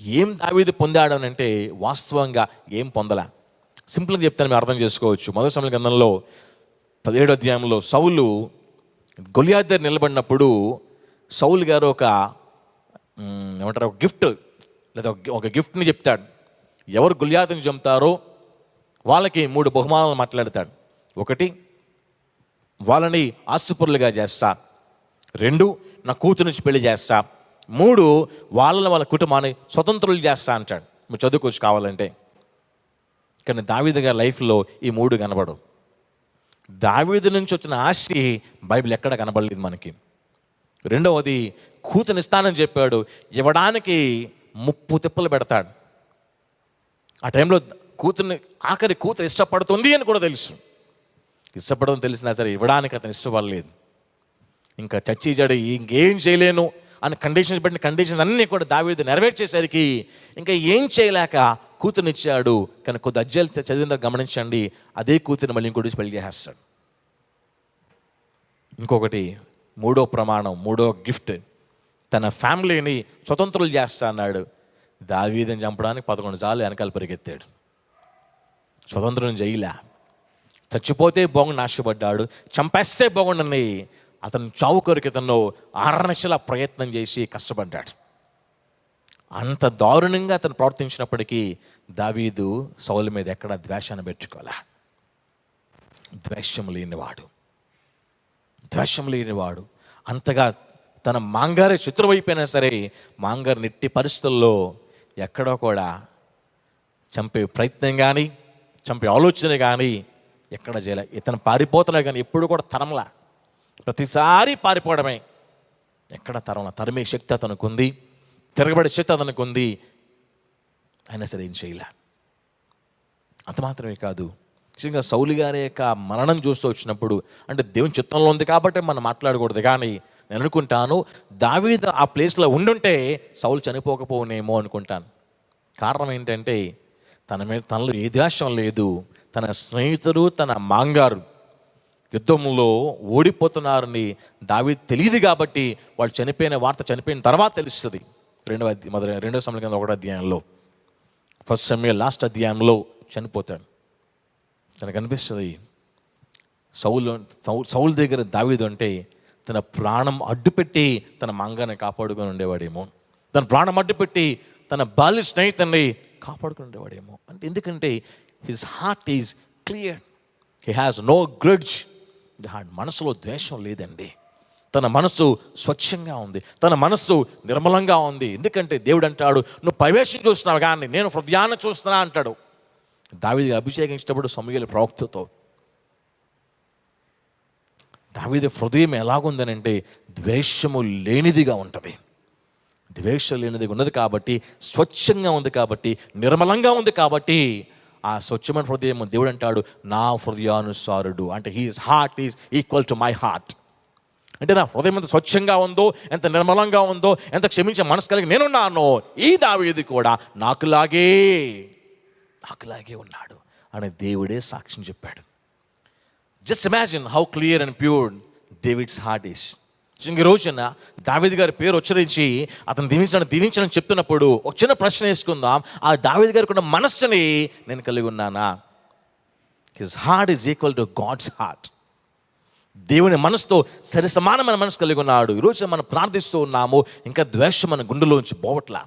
ఏం దావీదు పొందాడు అని అంటే వాస్తవంగా ఏం పొందలా. సింపుల్గా చెప్తాను, మీరు అర్థం చేసుకోవచ్చు. మొదటి సమూయేలు గ్రంథంలో 17వ అధ్యాయంలో సౌలు గొలియాతు దగ్గర నిలబడినప్పుడు సౌలు గారు ఒక గిఫ్ట్ లేదా ఒక గిఫ్ట్ని చెప్తాడు. ఎవరు గొలియాతుని చంపుతారో వాళ్ళకి 3 బహుమానాలు మాట్లాడతాడు. 1, వాళ్ళని ఆస్తిపరులుగా చేస్తా. 2, నా కూతురు నుంచి పెళ్లి చేస్తా. 3, వాళ్ళ కుటుంబాన్ని స్వతంత్రులు చేస్తా అంటాడు. మీరు చదువుకోవచ్చు కావాలంటే. కానీ దావీదు గారి లైఫ్లో ఈ 3 కనబడవు. దావీదు నుంచి వచ్చిన ఆస్తి బైబిల్ ఎక్కడ కనబడలేదు మనకి. 2వది, కూతురు ఇస్తానని చెప్పాడు, ఇవ్వడానికి 30 తిప్పలు పెడతాడు. ఆ టైంలో కూతురు ఇష్టపడుతుంది అని కూడా తెలుసు. ఇష్టపడడం తెలిసినా సరే ఇవ్వడానికి అతను ఇష్టపడలేదు. ఇంకా చచ్చిజాడు, ఇంకేం చేయలేను అని కండిషన్స్ అన్నీ కూడా దావీదు నెరవేర్చేసరికి ఇంకా ఏం చేయలేక కూతురునిచ్చాడు. కానీ కొద్ది అధ్యాయాలు చదివిందా గమనించండి, అదే కూతురు మళ్ళీ ఇంకోటి పెళ్లి చేస్తాడు. ఇంకొకటి, 3వ ప్రమాణం, 3వ గిఫ్ట్, తన ఫ్యామిలీని స్వతంత్రులు చేస్తా అన్నాడు. దావీదుని చంపడానికి 11 సార్లు వెనకాల పరిగెత్తాడు. స్వతంత్రం చేయలే. చచ్చిపోతే బాగుండి ఆశపడ్డాడు, చంపేస్తే బాగుండని అతను చావు కొరకు అతను అహర్నిశల ప్రయత్నం చేసి కష్టపడ్డాడు. అంత దారుణంగా అతను ప్రవర్తించినప్పటికీ దావీదు సౌలు మీద ఎక్కడ ద్వేషాన్ని పెట్టుకోలే. ద్వేషం లేనివాడు అంతగా తన మాంగారి శత్రువైపోయినా సరే మాంగారు నెట్టి పరిస్థితుల్లో ఎక్కడో కూడా చంపే ప్రయత్నం కానీ చంపే ఆలోచన కానీ ఎక్కడ చేయలే. ఇతను పారిపోతున్నాడు కానీ ఎప్పుడు కూడా తరంలా, ప్రతిసారి పారిపోవడమే. ఎక్కడ తరమే శక్తి అతనికి ఉంది, తిరగబడే శక్తి అతనికి ఉంది, అయినా సరే ఏం చేయలే. అంత మాత్రమే కాదు, నిజంగా సౌలు గారి యొక్క మరణం చూస్తూ వచ్చినప్పుడు, అంటే దేవుని చిత్తంలో ఉంది కాబట్టి మనం మాట్లాడకూడదు, కానీ నేను అనుకుంటాను దావీదు ఆ ప్లేస్లో ఉండుంటే సౌలు చనిపోకపోనేమో అనుకుంటాను. కారణం ఏంటంటే తనలో ఏ ద్వేషం లేదు. తన స్నేహితుడు, తన మాంగారు యుద్ధంలో ఓడిపోతున్నారని దావీదు తెలియదు కాబట్టి వాళ్ళు చనిపోయిన తర్వాత తెలుస్తుంది. 2వ సమూయేలు కింద 1వ అధ్యాయంలో, 1 సమూయేలు లాస్ట్ అధ్యాయంలో చనిపోతాడు. తనకు అనిపిస్తుంది సౌలు దగ్గర దావీదు అంటే తన ప్రాణం అడ్డుపెట్టి తన మాంగాన్ని కాపాడుకొని ఉండేవాడేమో, తన ప్రాణం అడ్డుపెట్టి తన బాల్య స్నేహితుడిని కాపాడుకొని ఉండేవాడేమో. అంటే ఎందుకంటే his heart is clear, he has no grudge. మనసులో ద్వేషం లేదండి. తన మనస్సు స్వచ్ఛంగా ఉంది, తన మనస్సు నిర్మలంగా ఉంది. ఎందుకంటే దేవుడు అంటాడు, నువ్వు పైవేషం చూస్తున్నావు కానీ నేను హృదయాన్ని చూస్తున్నా అంటాడు. దావీదు అభిషేకించినప్పుడు సమూయేలు ప్రవక్తతో దావీదు హృదయం ఎలాగుందనంటే ద్వేషము లేనిదిగా ఉంటుంది. ద్వేషం లేనిది ఉన్నది కాబట్టి, స్వచ్ఛంగా ఉంది కాబట్టి, నిర్మలంగా ఉంది కాబట్టి, ఆ స్వచ్ఛమైన హృదయం దేవుడు అంటాడు నా హృదయానుసారుడు. అంటే he's heart is equal to my heart. అంటే నా హృదయం ఎంత స్వచ్ఛంగా ఉందో, ఎంత నిర్మలంగా ఉందో, ఎంత క్షమించే మనసు కలిగి నేనున్నానో, ఈ దావీదు కూడా నాకులాగే ఉన్నాడు అని దేవుడే సాక్ష్యం చెప్పాడు. Just imagine how clear and pure David's heart is. ఈ రోజున దావీదు గారి పేరు ఉచ్చరించి అతను దీవించడం చెప్తున్నప్పుడు ఒక చిన్న ప్రశ్న వేసుకుందాం. ఆ దావీదు గారికి ఉన్న మనస్సుని నేను కలిగి ఉన్నానా? His heart is equal to God's heart. దేవుని మనసుతో సరి సమానమైన మనసు కలిగి ఉన్నాడు. ఈరోజు మనం ప్రార్థిస్తూ ఉన్నాము, ఇంకా ద్వేషం మన గుండెలోంచి పోవట్లా.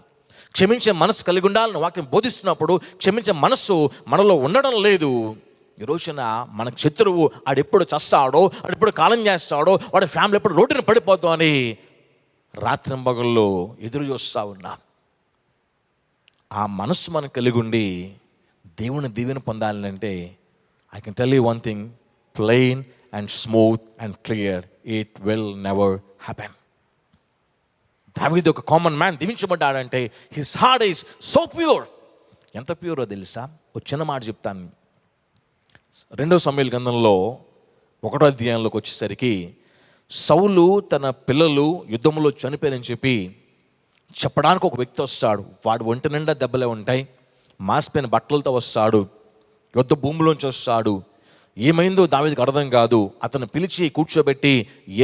క్షమించే మనసు కలిగి ఉండాలని వాక్యం బోధిస్తున్నప్పుడు క్షమించే మనస్సు మనలో ఉండడం లేదు. ఈ రోజున మనకు శత్రువు ఆడెప్పుడు చస్తాడో, ఆడెప్పుడు కాలం చేస్తాడో, వాడి ఫ్యామిలీ ఎప్పుడు రోడ్డుని పడిపోతాం అని రాత్రింబగల్లో ఎదురు చూస్తూ ఉన్నాం. ఆ మనస్సు మనకు కలిగి ఉండి దేవుని దీవెన పొందాలంటే I can tell you one thing, plain and smooth and clear, it will never happen. దావీదు ఒక కామన్ మ్యాన్ దీవించబడ్డాడంటే his heart is so pure. ఎంత ప్యూరో తెలుసా? ఒక చిన్న మాట చెప్తాను. 2 సమూయేలు గ్రంథంలో 1వ అధ్యాయంలోకి వచ్చేసరికి సౌలు తన పిల్లలు యుద్ధంలో చనిపోయారని చెప్పడానికి ఒక వ్యక్తి వస్తాడు. వాడు ఒంటి నిండా దెబ్బలే ఉంటాయి, మాసిపోయిన బట్టలతో వస్తాడు, యుద్ధ భూమిలోంచి వస్తాడు. ఏమైందో దావీదుకు అర్థం కాదు. అతను పిలిచి కూర్చోబెట్టి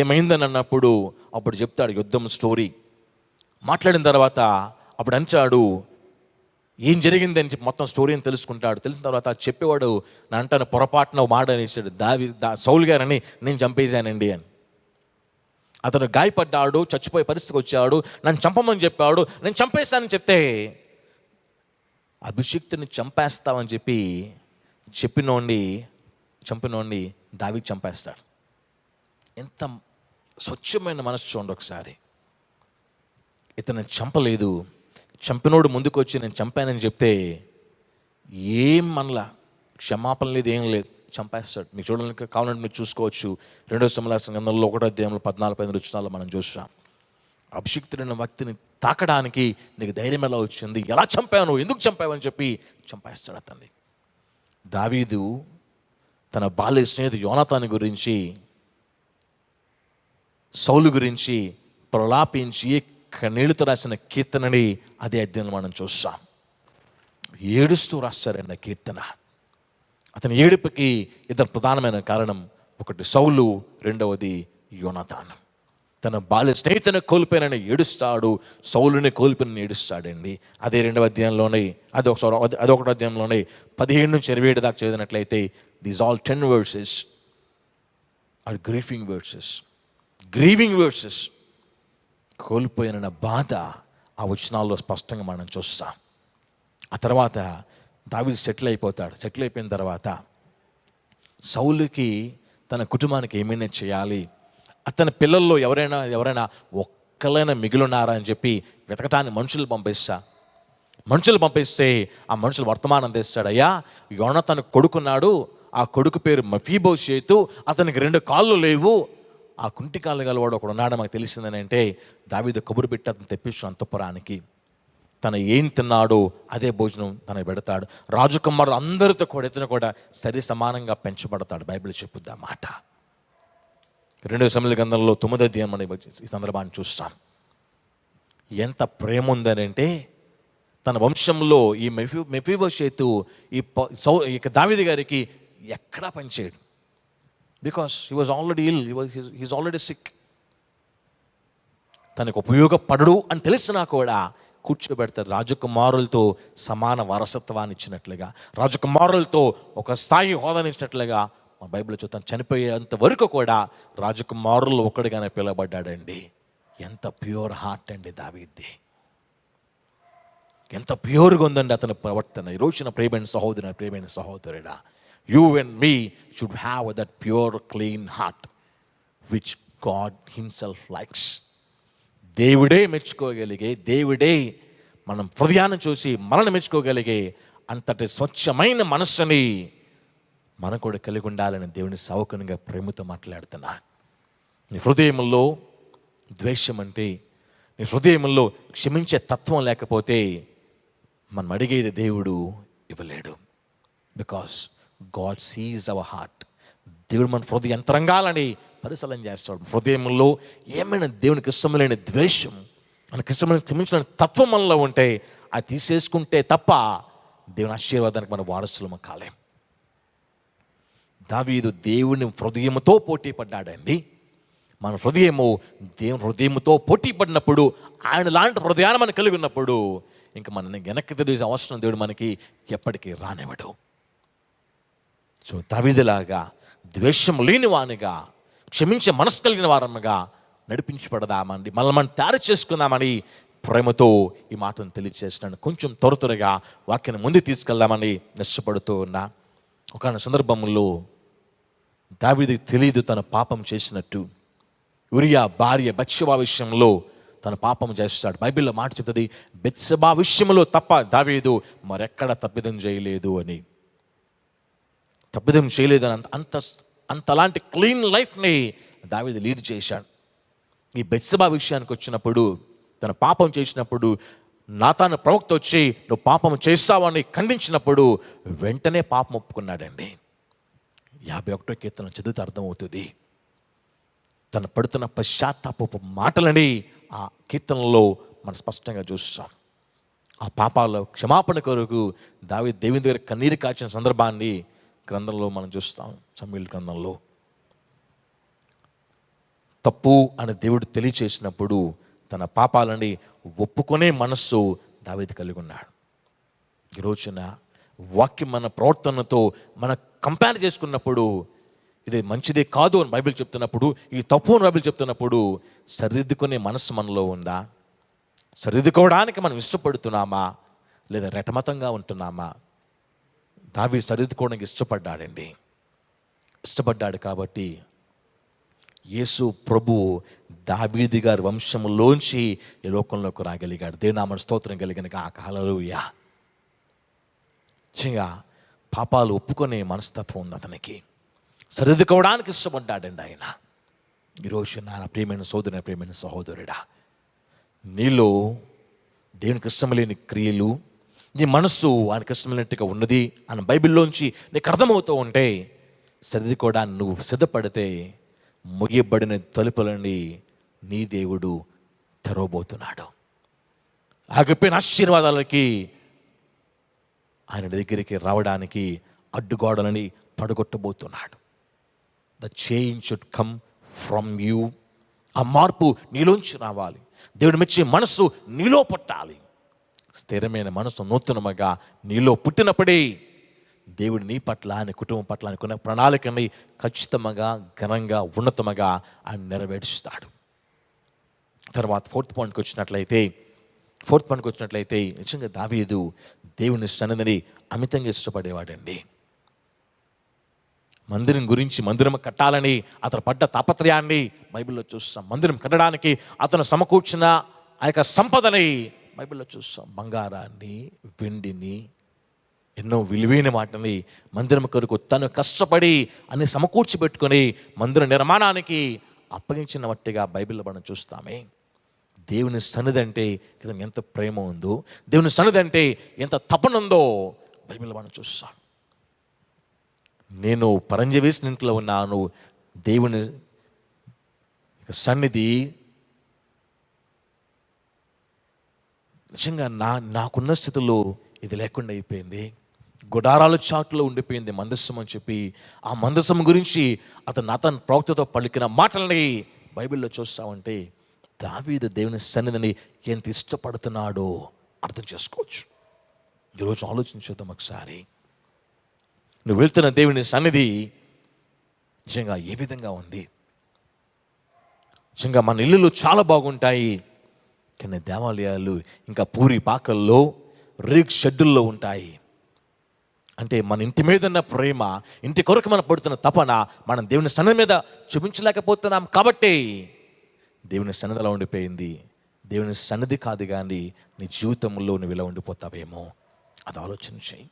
ఏమైందని అన్నప్పుడు అప్పుడు చెప్తాడు యుద్ధం స్టోరీ. మాట్లాడిన తర్వాత అప్పుడు అంటాడు ఏం జరిగిందని చెప్పి మొత్తం స్టోరీని తెలుసుకుంటాడు. తెలిసిన తర్వాత చెప్పేవాడు నా అంటాను పొరపాటున మాట అనేసాడు, సౌలు గారని నేను చంపేశానండి అని. అతను గాయపడ్డాడు, చచ్చిపోయే పరిస్థితికి వచ్చాడు, నన్ను చంపమని చెప్పాడు. నేను చంపేస్తానని చెప్తే అభిషిక్తుని చంపేస్తామని చెప్పి చంపినోడిని దావీదు చంపేస్తాడు. ఎంత స్వచ్ఛమైన మనసు చూడండి ఒకసారి. ఇతను చంపలేదు, చంపినోడు ముందుకు వచ్చి నేను చంపానని చెప్తే ఏం మనలా క్షమాపణ లేదు, ఏం లేదు, చంపేస్తాడు. మీకు చూడడానికి కావాలంటే మీరు చూసుకోవచ్చు. 2వ సమూయేలు గ్రంథంలో 1వ అధ్యాయంలో 14-15 వచనాల్లో మనం చూస్తాం. అభిషిక్తుడైన వ్యక్తిని తాకడానికి నీకు ధైర్యం ఎలా వచ్చింది, ఎలా చంపాను, ఎందుకు చంపావని చెప్పి చంపేస్తాడు అతన్ని. దావీదు తన బాల్య స్నేహితుడు యోనాతాను గురించి, సౌలు గురించి ప్రలాపించి కన్నీళ్లతో రాసిన కీర్తనని అదే అధ్యాయంలో మనం చూస్తాం. ఏడుస్తూ రాస్తారండి ఆ కీర్తన. అతని ఏడుపుకి 2 ప్రధానమైన కారణం, ఒకటి సౌలు, రెండవది యోనాతాను. తన బాల్య స్నేహితుని కోల్పోయినని ఏడుస్తాడు, సౌలుని కోల్పోయినని ఏడుస్తాడండి. అదే 2వ అధ్యాయంలోనే అదొకటో అధ్యాయంలోనే 15-27 దాకా చదివినట్లయితే these all 10 verses are grieving verses. కోల్పోయిన బాధ ఆ వచనాల్లో స్పష్టంగా మనం చూస్తాం. ఆ తర్వాత దావీదు సెటిల్ అయిపోయిన తర్వాత సౌలుకి తన కుటుంబానికి ఏమైనా చేయాలి, అతని పిల్లల్లో ఎవరైనా ఒక్కలైనా మిగిలినారా అని చెప్పి వెతకటానికి మనుషులు పంపిస్తే ఆ మనుషులు వర్తమానం తెస్తాడు. అయ్యా యోనాతాను కొడుకున్నాడు, ఆ కొడుకు పేరు మెఫీబోషెతు, అతనికి 2 కాళ్ళు లేవు, ఆ కుంటి కాళ్ళు గలవాడు ఒకడు ఉన్నాడు మాకు తెలిసిందని అంటే దావీదు కబురు పెట్టి అతను తెప్పించిన అంతఃపురానికి. తను ఏం తిన్నాడో అదే భోజనం తనకు పెడతాడు. రాజకుమారులు అందరితో ఇతను కూడా సరి సమానంగా పెంచబడతాడు. బైబిల్ చెప్పుద్ది ఆ మాట. 2వ సమూయేలు గ్రంథంలో 9వ అధ్యాయం మనం ఈ సందర్భాన్ని చూస్తాం. ఎంత ప్రేమ ఉందనంటే తన వంశంలో ఈ మెఫీబోషెతు ఈ దావీదు గారికి ఎక్కడా పనిచేయడు. Because he was already ill, he's already sick. తనకు ఉపయోగపడడు అని తెలిసినా కూడా కూర్చోబెడతారు. రాజకుమారులతో సమాన వారసత్వాన్ని ఇచ్చినట్లుగా, రాజకుమారులతో ఒక స్థాయి హోదాని ఇచ్చినట్లుగా మా బైబిల్లో చూస్తాం. చనిపోయేంత వరకు కూడా రాజకుమారులు ఒక్కడిగానే పిలువబడ్డాడండి. ఎంత ప్యూర్ హార్ట్ అండి దావీద్ది, ఎంత ప్యూర్గా ఉందండి అతని ప్రవర్తన. ఈ రోజున ప్రియమైన సహోదరుడా, you and me should have that pure clean heart which God himself likes. దేవుడే మెచ్చుకోగలిగే, దేవుడే మనం హృదయాన్ని చూసి మనల్ని మెచ్చుకోగలిగే అంతటి స్వచ్ఛమైన మనస్సుని మనం కూడా కలిగి ఉండాలని దేవుని సౌకర్యంగా ప్రేమతో మాట్లాడుతున్నా. నీ హృదయంలో ద్వేషం అంటే, నీ హృదయంలో క్షమించే తత్వం లేకపోతే మనం అడిగేది దేవుడు ఇవ్వలేడు. Because God sees our heart. దేవుడు మన హృదయ యంత్రంగాలని పరిశీలన చేస్తాడు. హృదయంలో ఏమైనా దేవునికి ఇష్టం లేని ద్వేషం, మనకి ఇష్టమైన క్షమించిన తత్వం మనలో ఉంటే అది తీసేసుకుంటే తప్ప దేవుని ఆశీర్వాదానికి మన వారసులము కాలేం. దావీదు దేవుని హృదయముతో పోటీ పడ్డాడండి. మన హృదయము దేవుని హృదయముతో పోటీ పడినప్పుడు, ఆయన లాంటి హృదయాన్ని మనం కలిగి ఉన్నప్పుడు ఇంకా మనని వెనక్కి తెలిసే అవసరం దేవుడు మనకి ఎప్పటికీ రానివ్వడు. సో దావీదులాగా ద్వేషం లేని వానిగా, క్షమించే మనసు కలిగిన వారముగా నడిపించబడదామండి. మనం తయారు చేసుకుందామని ప్రేమతో ఈ మాటను తెలియజేస్తున్నాను. కొంచెం త్వరగా వాక్యాన్ని ముందు తీసుకెళ్దామని నష్టపడుతూ ఉన్నా. ఒక సందర్భంలో దావీదుకు తెలియదు తన పాపం చేసినట్టు. ఉరియా భార్య బత్షెబా విషయంలో తన పాపం చేస్తాడు. బైబిల్లో మాట చెప్తుంది, బత్షెబా విషయంలో తప్ప దావీదు మరెక్కడ తప్పిదం చేయలేదు అని. తప్పిదం చేయలేదు అని అంతలాంటి క్లీన్ లైఫ్ని దావీదు లీడ్ చేశాడు. ఈ బత్షెబా విషయానికి వచ్చినప్పుడు, తన పాపం చేసినప్పుడు నాతాను ప్రవక్త వచ్చి నువ్వు పాపం చేస్తావని ఖండించినప్పుడు వెంటనే పాపం ఒప్పుకున్నాడండి. 51వ కీర్తన చదివితే అర్థమవుతుంది. తను పడుతున్న పశ్చాత్తాపపు మాటలని ఆ కీర్తనలో మనం స్పష్టంగా చూస్తాం. ఆ పాపాల క్షమాపణ కొరకు దావీదు దేవుని దగ్గర కన్నీరు కాచిన సందర్భాన్ని గ్రంథంలో మనం చూస్తాం. సమూయేలు గ్రంథంలో తప్పు అని దేవుడు తెలియచేసినప్పుడు తన పాపాలని ఒప్పుకునే మనస్సు దావీదు కలిగి ఉన్నాడు. ఈ రోజున వాక్యం మన ప్రవర్తనతో మన కంపేర్ చేసుకున్నప్పుడు ఇది మంచిదే కాదు అని బైబిల్ చెప్తున్నప్పుడు, ఈ తప్పు అని బైబిల్ చెప్తున్నప్పుడు సరిదిద్దుకునే మనస్సు మనలో ఉందా? సరిదిద్దుకోవడానికి మనం ఇష్టపడుతున్నామా లేదా రెటమతంగా ఉంటున్నామా? దావీదు సరిదిద్దుకోవడానికి ఇష్టపడ్డాడండి. ఇష్టపడ్డాడు కాబట్టి యేసు ప్రభు దావీదు గారి వంశంలోంచి ఈ లోకంలోకి రాగలిగాడు. దేవునామన స్తోత్రం కలిగిన కాక హల్లెలూయా. నిజంగా పాపాలు ఒప్పుకునే మనస్తత్వం ఉంది అతనికి. సరిదిద్దుకోవడానికి ఇష్టపడ్డాడండి ఆయన. ఈరోజు నా ప్రియమైన సోదరుని, ప్రియమైన సహోదరుడా, నీలో దేవునికి ఇష్టం లేని క్రియలు, నీ మనస్సు ఆయనకి ఇష్టమైనట్టుగా ఉన్నది అని బైబిల్లోంచి నీకు అర్థమవుతూ ఉంటే సరిదిద్దుకోవడానికి నువ్వు సిద్ధపడితే ముగియబడిన తలుపులని నీ దేవుడు తెరవబోతున్నాడు. ఆగిపోయిన ఆశీర్వాదాలకి ఆయన దగ్గరికి రావడానికి అడ్డుగోడలని పడగొట్టబోతున్నాడు. The change should come from you. ఆ మార్పు నీలోంచి రావాలి. దేవుడు మెచ్చే మనసు నీలో పుట్టాలి. స్థిరమైన మనసు నూతనముగా నీలో పుట్టినప్పుడే దేవుడు నీ పట్ల, ఆయన కుటుంబం పట్ల అనుకున్న ప్రణాళికని ఖచ్చితంగా, ఘనంగా, ఉన్నతముగా ఆయన నెరవేరుస్తాడు. తర్వాత ఫోర్త్ పాయింట్కి వచ్చినట్లయితే నిజంగా దావీదు దేవుని సన్నిధిని అమితంగా ఇష్టపడేవాడండి. మందిరం గురించి, మందిరం కట్టాలని అతను పడ్డ తాపత్రయాన్ని బైబిల్లో చూస్తాం. మందిరం కట్టడానికి అతను సమకూర్చిన ఆ యొక్క సంపదని బైబిల్లో చూస్తాం. బంగారాన్ని, వెండిని, ఎన్నో విలువైన వాటిని మందిరం కొరకు తను కష్టపడి అన్ని సమకూర్చి పెట్టుకొని మందిర నిర్మాణానికి అప్పగించిన మట్టిగా బైబిల్లో మనం చూస్తామే. దేవుని సన్నిధి అంటే ఎంత ప్రేమ ఉందో, దేవుని సన్నిధి అంటే ఎంత తపన ఉందో బైబిల్లో మనం చూస్తాం. నేను పరంజవేసిన ఇంట్లో ఉన్నాను. దేవుని సన్నిధి నిజంగా నాకున్న స్థితిలో ఇది లేకుండా అయిపోయింది. గుడారాల చాటులో ఉండిపోయింది మందస్సం అని చెప్పి, ఆ మందస్సం గురించి అతను ప్రవక్తతో పలికిన మాటలని బైబిల్లో చూస్తామంటే దావీదు దేవుని సన్నిధిని ఎంత ఇష్టపడుతున్నాడో అర్థం చేసుకోవచ్చు. ఈరోజు ఆలోచించుద్దాం ఒకసారి. నువ్వు వెళ్తున్న దేవుని సన్నిధి నిజంగా ఏ విధంగా ఉంది? నిజంగా మన ఇల్లులు చాలా బాగుంటాయి, కానీ దేవాలయాలు ఇంకా పూరి పాకల్లో, రేక్ షెడ్యూల్లో ఉంటాయి. అంటే మన ఇంటి మీద ఉన్న ప్రేమ, ఇంటి కొరకు మనం పడుతున్న తపన మనం దేవుని సన్నిధి మీద చూపించలేకపోతున్నాం కాబట్టి దేవుని సన్నిధిలో ఉండిపోయింది. దేవుని సన్నిధి కాదు కానీ నీ జీవితంలో నువ్వు ఇలా ఉండిపోతావేమో, అది ఆలోచన చేయి.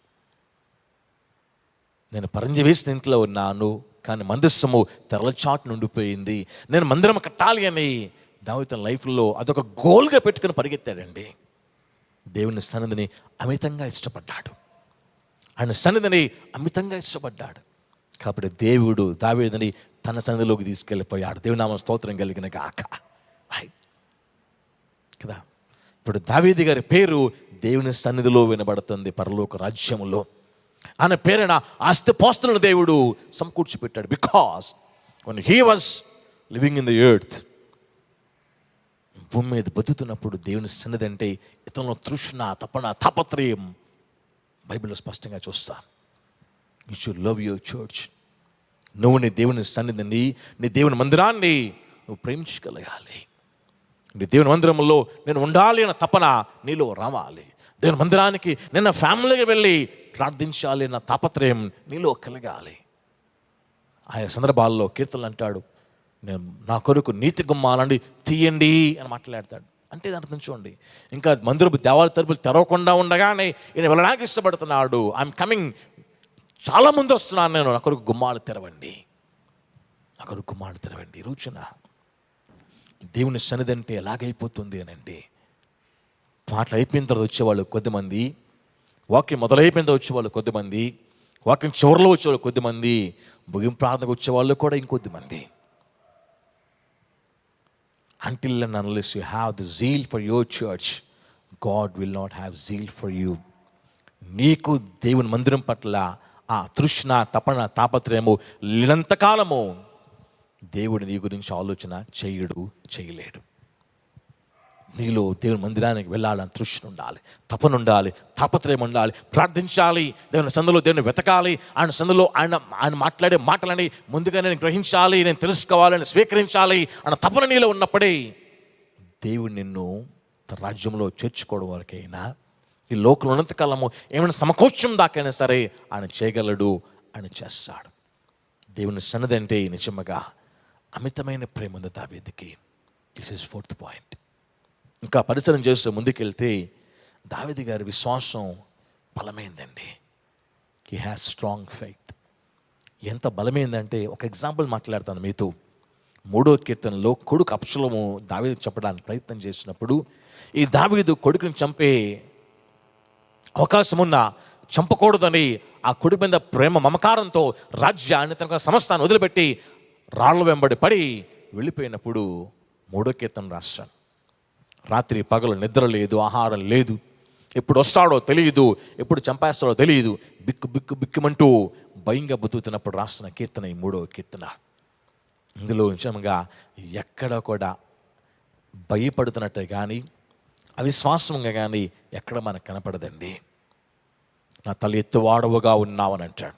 నేను పరంజవేసిన ఇంట్లో ఉన్నాను, కానీ మందిరము తెరల చాటున ఉండిపోయింది. నేను మందిరం కట్టాలి అని దావీదు తన లైఫ్లో అదొక గోల్గా పెట్టుకుని పరిగెత్తాడండి. దేవుని సన్నిధిని అమితంగా ఇష్టపడ్డాడు, ఆయన సన్నిధిని అమితంగా ఇష్టపడ్డాడు. కాబట్టి దేవుడు దావీదుని తన సన్నిధిలోకి తీసుకెళ్ళిపోయాడు. దేవుని నామం స్తోత్రం కలిగిన గాక. రైట్ కదా. ఇప్పుడు దావీదు గారి పేరు దేవుని సన్నిధిలో వినబడుతుంది పరలోక రాజ్యములో. ఆయన పేరున ఆస్తిపాస్తులను దేవుడు సమకూర్చిపెట్టాడు. Because when he was living in the earth, భూమి మీద బతుకుతున్నప్పుడు దేవుని సన్నిధి అంటే ఇతనిలో తృష్ణ, తపన, తాపత్రయం బైబిల్లో స్పష్టంగా చూస్తాం. You should love your church. నువ్వు నీ దేవుని సన్నిధిని, నీ దేవుని మందిరాన్ని నువ్వు ప్రేమించగలగాలి. నీ దేవుని మందిరంలో నేను ఉండాలి అన్న తపన నీలో రావాలి. దేవుని మందిరానికి నిన్న ఫ్యామిలీకి వెళ్ళి ప్రార్థించాలి అన్న తాపత్రయం నీలో కలగాలి. ఆయా సందర్భాల్లో కీర్తనలు అంటాడు, నేను నా కొరకు నీతి గుమ్మాలని తీయండి అని మాట్లాడతాడు. అంటే దాని అర్థం చూడండి, ఇంకా మందిరపు దేవాలయ తలుపులు తెరవకుండా ఉండగానే ఈయన వెళ్ళడానికి ఇష్టపడుతున్నాడు. ఐఎమ్ కమింగ్, చాలా ముందు వస్తున్నాను నేను, నా కొరకు గుమ్మాలు తెరవండి, నా కొరకు గుమ్మాలు తెరవండి. ఈ రోజున దేవుని సన్నిధి అంటే ఎలాగైపోతుంది అని అంటే, మాటలు అయిపోయిన తర్వాత వచ్చేవాళ్ళు కొద్దిమంది, వాక్యం మొదలైపోయిన తర్వాత వచ్చేవాళ్ళు కొద్దిమంది, వాక్యం చివరిలో వచ్చేవాళ్ళు కొద్దిమంది, ముగింపు ప్రార్థనకు వచ్చేవాళ్ళు కూడా ఇంకొద్దిమంది. Until and unless you have the zeal for your church, God will not have zeal for you. నీకు దేవుని మందిరం పట్ల ఆ తృష్ణ, తపన, తాపత్రయము లేనంతకాలము దేవుడు నీ గురించి ఆలోచన చేయలేడు. నీలో దేవుని మందిరానికి వెళ్ళాలని తృష్ణ ఉండాలి, తపన ఉండాలి, తాపత్రయం ఉండాలి, ప్రార్థించాలి, దేవుని సందులో దేవుని వెతకాలి, ఆయన సందులో ఆయన మాట్లాడే మాటలని ముందుగా నేను గ్రహించాలి, నేను తెలుసుకోవాలి, నేను స్వీకరించాలి అన్న తపన నీలో ఉన్నప్పుడే దేవుడు నిన్ను తన రాజ్యంలో చేర్చుకోవడం వరకైనా, ఈ లోకంలో ఉన్నంతకాలము ఏమైనా సమకూర్చం దాకైనా సరే ఆయన చేయగలడు, ఆయన చేస్తాడు. దేవుని సన్నిధి అంటే నిజంగా అమితమైన ప్రేమ ఉంది దావీదుకి. This is 4th point. ఇంకా పరిశీలన చేస్తూ ముందుకెళ్తే దావీదు గారి విశ్వాసం బలమైందండి. He has strong faith. ఎంత బలమైందంటే ఒక ఎగ్జాంపుల్ మాట్లాడతాను మీతో. 3వ కీర్తనలో కొడుకు అబ్షలోము దావీదు చెప్పడానికి ప్రయత్నం చేసినప్పుడు, ఈ దావీదు కొడుకుని చంపే అవకాశం ఉన్న చంపకూడదని ఆ కొడుకు మీద ప్రేమ మమకారంతో రాజ్యాన్ని, తన సమస్తాన్ని వదిలిపెట్టి రాళ్ళ వెంబడి పడి వెళ్ళిపోయినప్పుడు 3వ కీర్తన రాశాను. రాత్రి పగలు నిద్ర లేదు, ఆహారం లేదు, ఎప్పుడు వస్తాడో తెలియదు, ఎప్పుడు చంపేస్తాడో తెలియదు, బిక్కుమంటూ భయంగా బతుకుతున్నప్పుడు రాసిన కీర్తన ఈ 3వ కీర్తన. ఇందులో నిజంగా ఎక్కడ కూడా భయపడుతున్నట్టే కానీ, అవిశ్వాసంగా కానీ ఎక్కడ మనకు కనపడదండి. నా తల ఎత్తువాడవుగా ఉన్నావని అంటాడు.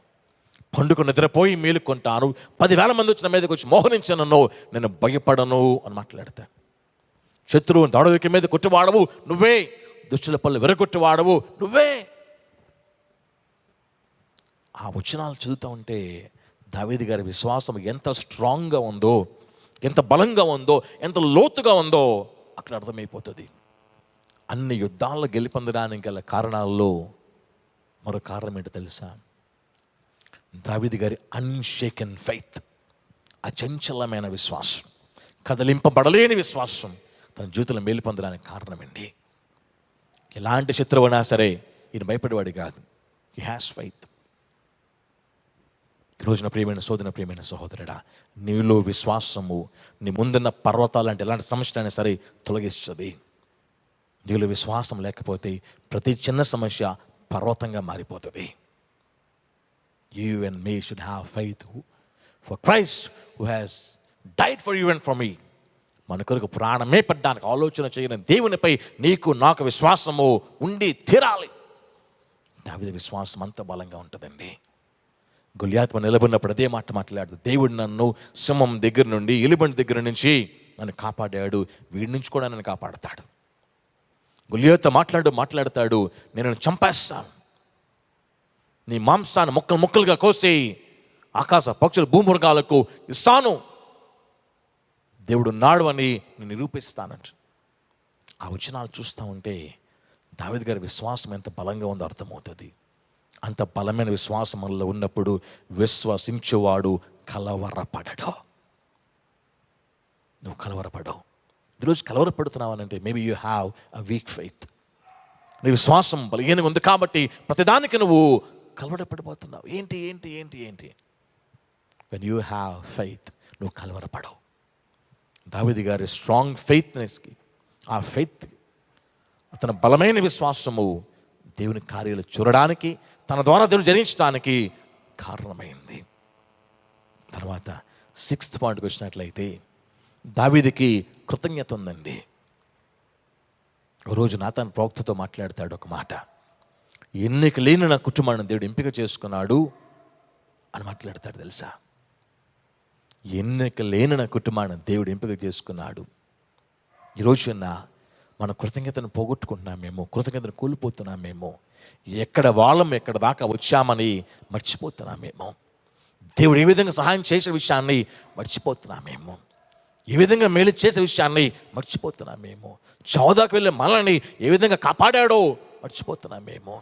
పండుగ నిద్రపోయి మేలుకొంటాను, 10,000 మంది వచ్చిన మీదకి వచ్చి మోహరించను, నేను భయపడను అని మాట్లాడతాను. శత్రువుని దొడవికి మీద కొట్టివాడవు నువ్వే, దుష్టుల పళ్ళు విరగొట్టివాడవు నువ్వే. ఆ వచనాలు చదువుతూ ఉంటే దావీదు గారి విశ్వాసం ఎంత స్ట్రాంగ్గా ఉందో, ఎంత బలంగా ఉందో, ఎంత లోతుగా ఉందో అక్కడ అర్థమైపోతుంది. అన్ని యుద్ధాల్లో గెలుపొందడానికి గల కారణాల్లో మరో కారణం ఏంటో తెలుసా? దావీదు గారి అన్షేకెన్ ఫెయిత్, అచంచలమైన విశ్వాసం, కదలింపబడలేని విశ్వాసం తన జీవితంలో మేలు పొందడానికి కారణమండి. ఎలాంటి శత్రువునా సరే ఈయన భయపడేవాడు కాదు. He has faith. ఈరోజున ప్రియమైన సోదరుని, ప్రియమైన సహోదరుడా, నీలో విశ్వాసము నీ ముందున్న పర్వతాలు అంటే ఎలాంటి సమస్యలైనా సరే తొలగిస్తుంది. నీలో విశ్వాసం లేకపోతే ప్రతి చిన్న సమస్య పర్వతంగా మారిపోతుంది. You and me should have faith for Christ who has died for you and for me. మన కొరకు ప్రాణమే పడ్డానికి ఆలోచన చేయని దేవునిపై నీకు నాకు విశ్వాసము ఉండి తీరాలి. దావీదు విశ్వాసం అంత బలంగా ఉంటుందండి. గొలియాతు నిలబడినప్పుడు అదే మాట మాట్లాడు, దేవుడు నన్ను సింహం దగ్గర నుండి, ఎలుబంటి దగ్గర నుంచి నన్ను కాపాడాడు, వీడి నుంచి కూడా నన్ను కాపాడతాడు. గొలియాతు మాట్లాడతాడు, నేను చంపేస్తాను, నీ మాంసాన్ని ముక్కలు ముక్కలుగా కోసి ఆకాశ పక్షులు భూమృగాలకు ఇస్తాను, దేవుడు నాడు అని నేను నిరూపిస్తానంట. ఆ వచనాలు చూస్తూ ఉంటే దావీదు గారి విశ్వాసం ఎంత బలంగా ఉందో అర్థమవుతుంది. అంత బలమైన విశ్వాసం వల్ల ఉన్నప్పుడు విశ్వసించేవాడు కలవరపడడు. నువ్వు కలవరపడవు. ఈరోజు కలవరపడుతున్నావు అని అంటే maybe you have a week faith. నీ విశ్వాసం బలహీనంగా ఉంది కాబట్టి ప్రతిదానికి నువ్వు కలవరపడిపోతున్నావు. ఏంటి ఏంటి ఏంటి ఏంటి వెన్ యూ హ్యావ్ ఫెయిత్ నువ్వు కలవరపడవు. దావీదు గారి స్ట్రాంగ్ ఫెయిత్నెస్కి, ఆ ఫెయిత్, అతని బలమైన విశ్వాసము దేవుని కార్యాలు చూడడానికి, తన ద్వారా దేవుడు జరిగించడానికి కారణమైంది. తర్వాత 6th పాయింట్కి వచ్చినట్లయితే దావీదుకి కృతజ్ఞత ఉందండి. రోజు నాతాను ప్రవక్తతో మాట్లాడతాడు ఒక మాట, ఎన్నిక లేని నా కుటుంబాన్ని దేవుడు ఎంపిక చేసుకున్నాడు అని మాట్లాడతాడు. తెలుసా, ఎన్నిక లేని నా కుటుంబాన్ని దేవుడు ఎంపిక చేసుకున్నాడు. ఈరోజున మన కృతజ్ఞతను పోగొట్టుకుంటున్నామేమో, కృతజ్ఞతను కోల్పోతున్నామేమో, ఎక్కడ వాళ్ళం ఎక్కడ దాకా వచ్చామని మర్చిపోతున్నామేమో, దేవుడు ఏ విధంగా సహాయం చేసే విషయాన్ని మర్చిపోతున్నామేమో, ఏ విధంగా మేలు చేసే విషయాన్ని మర్చిపోతున్నామేమో, చౌదాకు వెళ్ళే మనల్ని ఏ విధంగా కాపాడాడో మర్చిపోతున్నామేమో.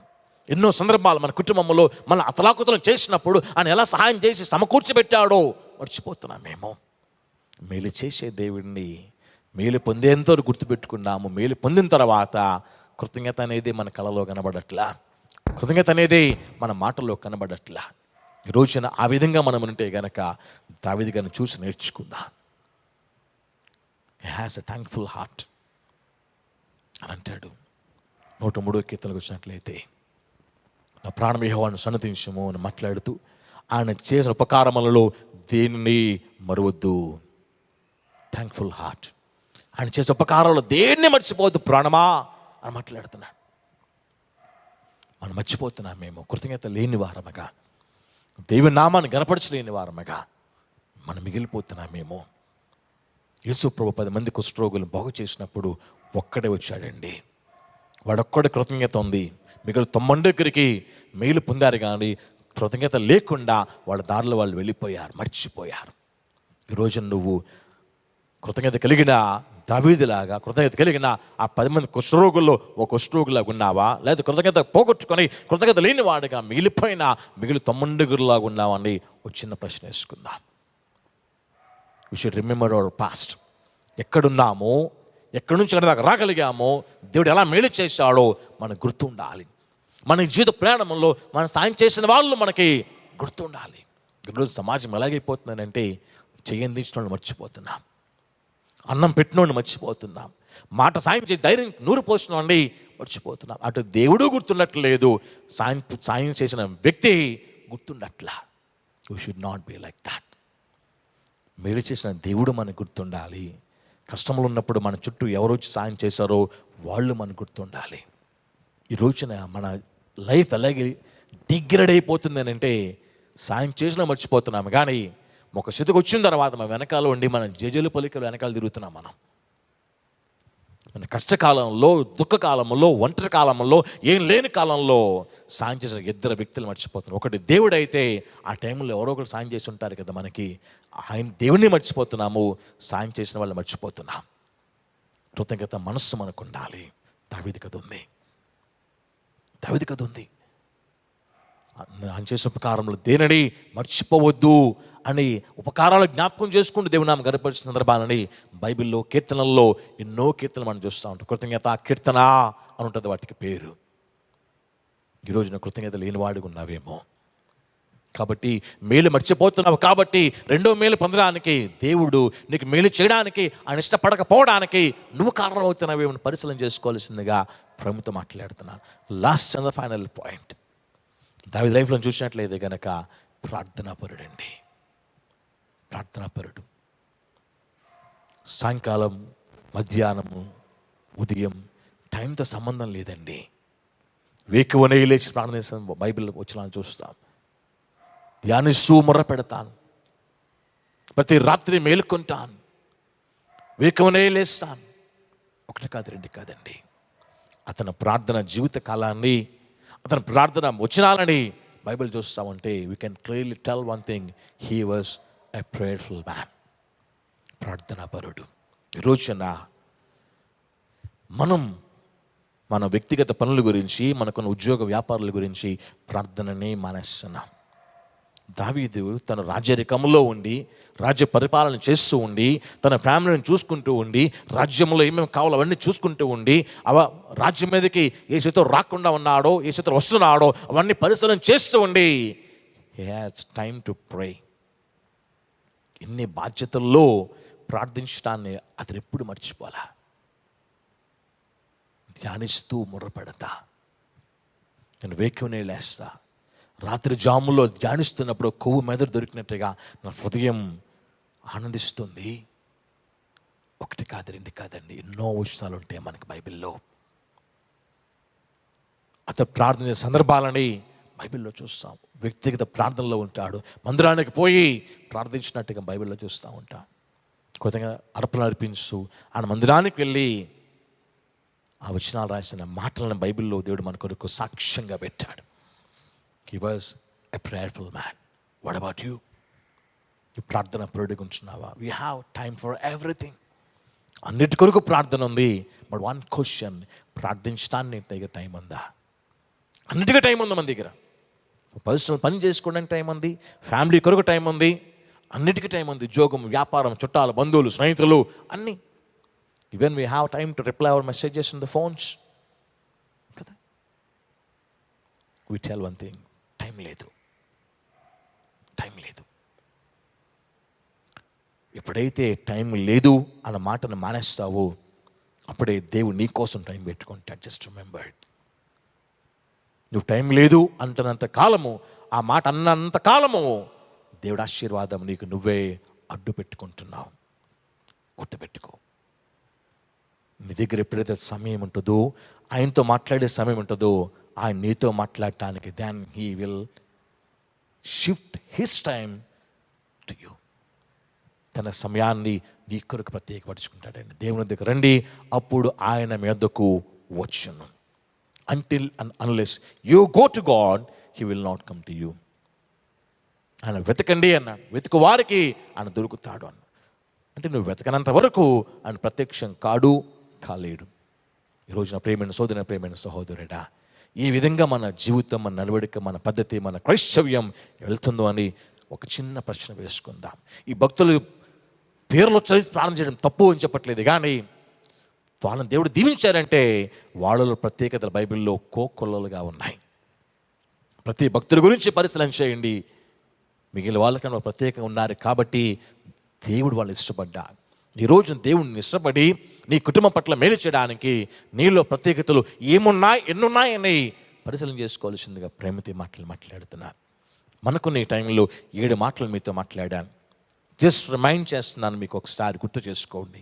ఎన్నో సందర్భాలు మన కుటుంబంలో మన అతలాకుతలం చేసినప్పుడు ఆయన ఎలా సహాయం చేసి సమకూర్చిపెట్టాడో మర్చిపోతున్నామేమో. మేలు చేసే దేవుడిని మేలు పొందేంతో గుర్తుపెట్టుకున్నాము. మేలు పొందిన తర్వాత కృతజ్ఞత అనేది మన కళలో కనబడట్లా, కృతజ్ఞత అనేది మన మాటల్లో కనబడట్లా. ఈ రోజున ఆ విధంగా మనం ఉంటే గనక దావీదు గారిని చూసి నేర్చుకుందాం. He has a thankful heart అని అంటాడు. 103వ కీర్తనకు వచ్చినట్లయితే, నా ప్రాణం యెహోవాను సన్నతించుము అని మాట్లాడుతూ ఆయన చేసిన ఉపకారములలో దేనిని మరువద్దు. థ్యాంక్ఫుల్ హార్ట్, ఆయన చేసే ఉపకారంలో దేన్ని మర్చిపోవద్దు ప్రాణమా అని మాట్లాడుతున్నాడు. మనం మర్చిపోతున్నామేమో, కృతజ్ఞత లేని వారమగా, దేవుని నామాన్ని గనపరచలేని వారమగా మనం మిగిలిపోతున్నామేమో. యేసు ప్రభు 10 మంది కుష్ఠరోగులను బాగు చేసినప్పుడు ఒక్కడే వచ్చాడండి. వాడొక్కడే కృతజ్ఞత ఉంది. మిగిలిన 9 దగ్గరికి మేలు పొందారు కానీ కృతజ్ఞత లేకుండా వాళ్ళ దారిలో వాళ్ళు వెళ్ళిపోయారు, మర్చిపోయారు. ఈరోజు నువ్వు కృతజ్ఞత కలిగిన దావీదులాగా, కృతజ్ఞత కలిగిన ఆ 10 మంది కుష్ఠరోగుల్లో ఒక కుష్ఠరోగులాగా ఉన్నావా, లేదా కృతజ్ఞత పోగొట్టుకొని కృతజ్ఞత లేని వాడుగా మిగిలిపోయిన మిగిలి 9 ఉన్నావని ఒక చిన్న ప్రశ్న వేసుకుందాం. We should remember our past. ఎక్కడున్నామో, ఎక్కడి నుంచి ఎక్కడి దాకా రాగలిగామో, దేవుడు ఎలా మేలు చేశాడో మనకు గుర్తుండాలి. మన జీవిత ప్రయాణంలో మనం సాయం చేసిన వాళ్ళు మనకి గుర్తుండాలి. ఈరోజు సమాజం ఎలాగైపోతుందంటే చెయ్యంది ఇచ్చిన మర్చిపోతున్నాం, అన్నం పెట్టినోడిని మర్చిపోతున్నాం, మాట సాయం చేసి ధైర్యం నూరు పోసినోడిని మర్చిపోతున్నాం. అటు దేవుడు గుర్తుండట్లేదు, సాయం చేసిన వ్యక్తి గుర్తుండట్లా. You should not be like that. మేలు చేసిన దేవుడు మనకు గుర్తుండాలి. కష్టంలో ఉన్నప్పుడు మన చుట్టూ ఎవరు వచ్చి సాయం చేశారో వాళ్ళు మనకు గుర్తుండాలి. ఈ రోజున మన లైఫ్ అలాగే డిగ్రేడ్ అయిపోతుంది అని అంటే సాయం చేసినా మర్చిపోతున్నాము, కానీ ఒక స్థితికి వచ్చిన తర్వాత మన వెనకాల ఉండి మనం జేజేలు పలికలు వెనకాల తిరుగుతున్నాం. మన కష్టకాలంలో, దుఃఖకాలంలో, ఒంటరి కాలంలో, ఏం లేని కాలంలో సాయం చేసిన 2 వ్యక్తులు మర్చిపోతున్నారు. ఒకటి దేవుడు అయితే ఆ టైంలో ఎవరో ఒకరు సాయం చేసి ఉంటారు కదా మనకి, ఆయన దేవుడిని మర్చిపోతున్నాము, సాయం చేసిన వాళ్ళు మర్చిపోతున్నాం. కృతజ్ఞత మనస్సు మనకు ఉండాలి. దావీదు కథ ఉంది, దావీదు కథ ఉంది. ఆయన చేసిన ఉపకారంలో దేనిని మర్చిపోవద్దు అని ఉపకారాలు జ్ఞాపకం చేసుకుంటూ దేవుని నామం గనపరిచిన సందర్భాలని బైబిల్లో, కీర్తనల్లో ఎన్నో కీర్తనలు మనం చూస్తూ ఉంటాం. కృతజ్ఞత కీర్తన అని ఉంటుంది వాటికి పేరు. ఈరోజున కృతజ్ఞత లేనివాడుగా ఉన్నావేమో, కాబట్టి మేలు మర్చిపోతున్నావు. కాబట్టి 2వ మేలు పొందడానికి, దేవుడు నీకు మేలు చేయడానికి, ఆయన ఇష్టపడకపోవడానికి నువ్వు కారణం అవుతున్నావేమో పరిశీలన చేసుకోవాల్సిందిగా ప్రభుతో మాట్లాడుతున్నాను. Last and the final point, దావీదు లైఫ్లో చూసినట్లయితే కనుక ప్రార్థనాపరుడండి. ప్రార్థనాపరుడు. సాయంకాలం, మధ్యాహ్నము, ఉదయం టైంతో సంబంధం లేదండి. వేకువనే లేచి ప్రార్థన చేస్తాను. బైబిల్ వచ్చిన చూస్తాం. ధ్యానిస్తూ మొర్ర పెడతాను, ప్రతి రాత్రి మేలుకుంటాను, వేకువనే లేస్తాను. 1 కాదు 2 కాదండి. అతని ప్రార్థన జీవిత కాలాన్ని, అతని ప్రార్థన వచనాలని బైబిల్ చూస్తామంటే we can clearly tell one thing, he was a prayerful man. ప్రార్థనాపరుడు. ఈరోజున మనం మన వ్యక్తిగత పనుల గురించి, మనకున్న ఉద్యోగ వ్యాపారాల గురించి ప్రార్థనని మానేస్తున్నాం. దావీదు తన రాజ్యరికంలో ఉండి రాజ్య పరిపాలన చేస్తూ ఉండి తన ఫ్యామిలీని చూసుకుంటూ ఉండి రాజ్యంలో ఏమేమి కావాలో అవన్నీ చూసుకుంటూ ఉండి రాజ్యం మీదకి ఏ చేతితో రాకుండా ఉన్నాడో ఏ చేతితో వస్తున్నాడో అవన్నీ పరిశీలన చేస్తూ ఉండి he has time to pray. ఇన్ని బాధ్యతల్లో ప్రార్థించడాన్ని అతను ఎప్పుడు మర్చిపోలా. ధ్యానిస్తూ ముర్రపెడతా, నేను వేకునే లేస్తా, రాత్రి జాములో ధ్యానిస్తున్నప్పుడు కొవ్వు మెదడు దొరికినట్టుగా నా హృదయం ఆనందిస్తుంది. ఒకటి కాదు, రెండు కాదండి, ఎన్నో విషయాలు ఉంటాయి మనకి బైబిల్లో. అతను ప్రార్థన సందర్భాలని బైబిల్లో చూస్తాం. వ్యక్తిగత ప్రార్థనలో ఉంటాడు, మందిరానికి పోయి ప్రార్థించినట్టుగా బైబిల్లో చూస్తూ ఉంటాం. కొత్తగా అర్పణ అర్పించు ఆయన మందిరానికి వెళ్ళి ఆ వచనాలు రాసిన మాటలను బైబిల్లో దేవుడు మన కొరకు సాక్ష్యంగా పెట్టాడు. He was a prayerful man. What about you? ఈ ప్రార్థన పరుడిగా ఉంటున్నావా? We have time for everything. అన్నిటి కొరకు ప్రార్థన ఉంది. బట్ వన్ క్వశ్చన్, ప్రార్థించడానికి టైం ఉందా? అన్నిటికీ టైం ఉంది మన దగ్గర. పర్సనల్ పని చేసుకోవడానికి టైం ఉంది, ఫ్యామిలీ కొరకు టైం ఉంది, అన్నిటికీ టైం ఉంది. ఉద్యోగం, వ్యాపారం, చుట్టాలు, బంధువులు, స్నేహితులు అన్నీ. Even we have time to reply our messages in the phones కదా. We tell one thing, time లేదు. ఎప్పుడైతే టైం లేదు అన్న మాటను మానేస్తావో అప్పుడే దేవుడు నీ కోసం టైం పెట్టుకుంటాడు. Just remember it. నువ్వు టైం లేదు అంటున్నంత కాలము, ఆ మాట అన్నంత కాలము దేవుడు ఆశీర్వాదం నీకు నువ్వే అడ్డు పెట్టుకుంటున్నావు. గుర్తుపెట్టుకో, నీ దగ్గర ఎప్పుడైతే సమయం ఉంటుందో, ఆయనతో మాట్లాడే సమయం ఉంటుందో, ఆయన నీతో మాట్లాడటానికి then he will shift his time to you. తన సమయాన్ని నీ కొరకు ప్రత్యేకపరుచుకుంటాడండి. దేవుని దగ్గర రండి, అప్పుడు ఆయన మీదకు వచ్చును. Until and unless you go to God, he will not come to you. ఆయన వెతకండి అన్నాడు, వెతుకు వారికి ఆయన దొరుకుతాడు అన్నాడు. అంటే నువ్వు వెతకనంత వరకు ఆయన ప్రత్యక్షం కాలేడు. ఈరోజు నా ప్రేమైన సోదరుని, ప్రేమైన సహోదరుడా, ఈ విధంగా మన జీవితం, మన నడవడిక, మన పద్ధతి, మన క్రైస్తవ్యం వెళ్తుందో అని ఒక చిన్న ప్రశ్న వేసుకుందాం. ఈ భక్తులు పేర్లు చదివి ప్రార్థన చేయడం తప్పు అని చెప్పట్లేదు, కానీ వాళ్ళని దేవుడు దీవించారంటే వాళ్ళలో ప్రత్యేకతలు బైబిల్లో కోకొల్లలుగా ఉన్నాయి. ప్రతి భక్తుల గురించి పరిశీలన చేయండి. మిగిలిన వాళ్ళకన్నా ప్రత్యేకంగా ఉన్నారు కాబట్టి దేవుడు వాళ్ళు ఇష్టపడ్డారు. ఈరోజు దేవుడిని ఇష్టపడి నీ కుటుంబం పట్ల మేలు చేయడానికి నీలో ప్రత్యేకతలు ఏమున్నాయి, ఎన్నున్నాయని పరిశీలన చేసుకోవాల్సిందిగా ప్రేమతో మాట్లాడుతున్నారు. మనకున్న ఈ టైంలో 7 మాటలు మీతో మాట్లాడాను. జస్ట్ రిమైండ్ చేస్తున్నాను, మీకు ఒకసారి గుర్తు చేసుకోండి,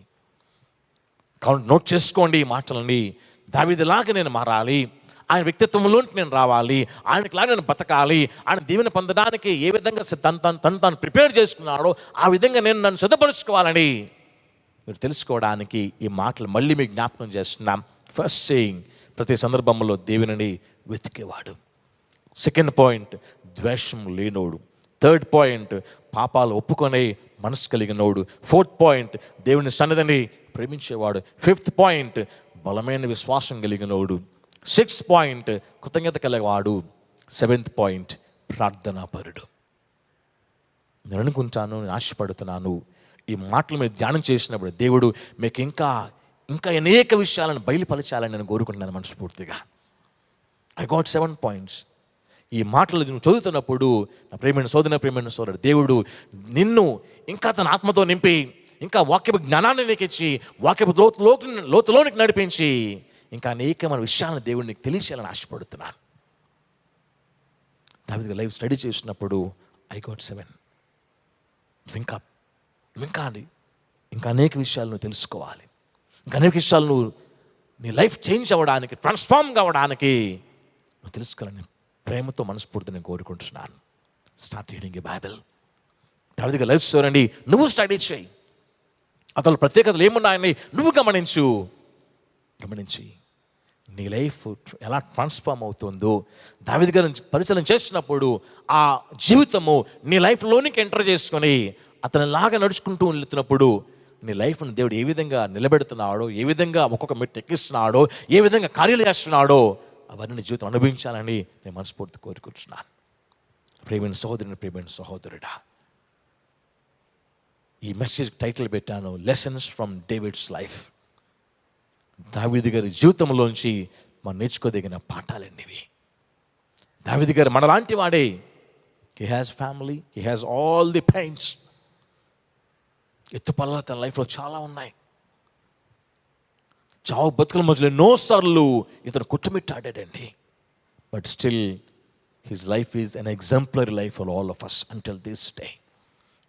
నోట్ చేసుకోండి ఈ మాటలని. దావీదులాగా నేను మారాలి, ఆయన వ్యక్తిత్వంలోకి నేను రావాలి, ఆయనకిలాగా నేను బతకాలి, ఆయన దీవెన పొందడానికి ఏ విధంగా తను ప్రిపేర్ చేసుకున్నాడో ఆ విధంగా నేను నన్ను సిద్ధపరుచుకోవాలని మీరు తెలుసుకోవడానికి ఈ మాటలు మళ్ళీ మీకు జ్ఞాపకం చేస్తున్నాం. ఫస్ట్ సేయింగ్, ప్రతి సందర్భంలో దేవుని వెతికేవాడు. సెకండ్ పాయింట్, ద్వేషం లేనోడు. థర్డ్ పాయింట్, పాపాలు ఒప్పుకొనే మనసు కలిగినోడు. ఫోర్త్ పాయింట్, దేవుని సన్నిధిని ప్రేమించేవాడు. ఫిఫ్త్ పాయింట్, బలమైన విశ్వాసం కలిగినోడు. సిక్స్త్ పాయింట్, కృతజ్ఞత కలిగేవాడు. Seventh point, ప్రార్థనాపరుడు. నేను అనుకుంటాను, నేను ఆశపడుతున్నాను, ఈ మాటలు మీరు ధ్యానం చేసినప్పుడు దేవుడు మీకు ఇంకా అనేక విషయాలను బయలుపరచాలని నేను కోరుకుంటున్నాను మనస్ఫూర్తిగా. I got 7 points. ఈ మాటలు నువ్వు చదువుతున్నప్పుడు నా ప్రేమైన సోదరుడు, దేవుడు నిన్ను ఇంకా తన ఆత్మతో నింపి, ఇంకా వాక్యపు జ్ఞానాన్ని నీకు ఇచ్చి, వాక్యపు లోతులోనికి నడిపించి, ఇంకా అనేకమైన విషయాలను దేవుడు నీకు తెలిసేయాలని ఆశపడుతున్నాను. దావీదు లైవ్ స్టడీ చేసినప్పుడు ఐ గాట్ 7. ఇంకా అనేక విషయాలు నువ్వు తెలుసుకోవాలి, ఇంకా అనేక విషయాలు నువ్వు నీ లైఫ్ చేంజ్ అవ్వడానికి, ట్రాన్స్ఫార్మ్ కావడానికి నువ్వు తెలుసుకోవాలని ప్రేమతో మనస్ఫూర్తిని కోరుకుంటున్నాను. స్టార్ట్ రీడింగ్ ఏ బైబిల్. దావీదు లైఫ్ స్టోరీ అండి, నువ్వు స్టడీ చేయి. అతను ప్రత్యేకతలు ఏమున్నాయని నువ్వు గమనించి నీ లైఫ్ ఎలా ట్రాన్స్ఫార్మ్ అవుతుందో దావీదు గారిని పరిశీలన చేసినప్పుడు ఆ జీవితము నీ లైఫ్లోనికి ఎంటర్ చేసుకొని అతనిలాగా నడుచుకుంటూ వెళ్తున్నప్పుడు నీ లైఫ్ను దేవుడు ఏ విధంగా నిలబెడుతున్నాడో, ఏ విధంగా ఒక్కొక్క మెట్టు ఎక్కిస్తున్నాడో, ఏ విధంగా కార్యాలు చేస్తున్నాడో అవన్నీ నీ జీవితం అనుభవించాలని నేను మనస్ఫూర్తి కోరుకుంటున్నాను. ప్రేమైన సహోదరుని, ప్రేమైన సహోదరుడా, ఈ మెసేజ్ టైటిల్ పెట్టాను, లెసన్స్ ఫ్రమ్ డేవిడ్స్ లైఫ్. దావీదు గారి జీవితంలోంచి మనం నేర్చుకోదగిన పాఠాలండి ఇవి. దావీదు గారు మనలాంటి వాడే. He has family, he has all the pains. ఎత్తుపల్లాలు తన లైఫ్లో చాలా ఉన్నాయి. చావు బతుకుల మధ్యలో ఎన్నోసార్లు ఇతను కుట్టుమిట్టాడాడండి. But still his life is an exemplary life for all of us until this day.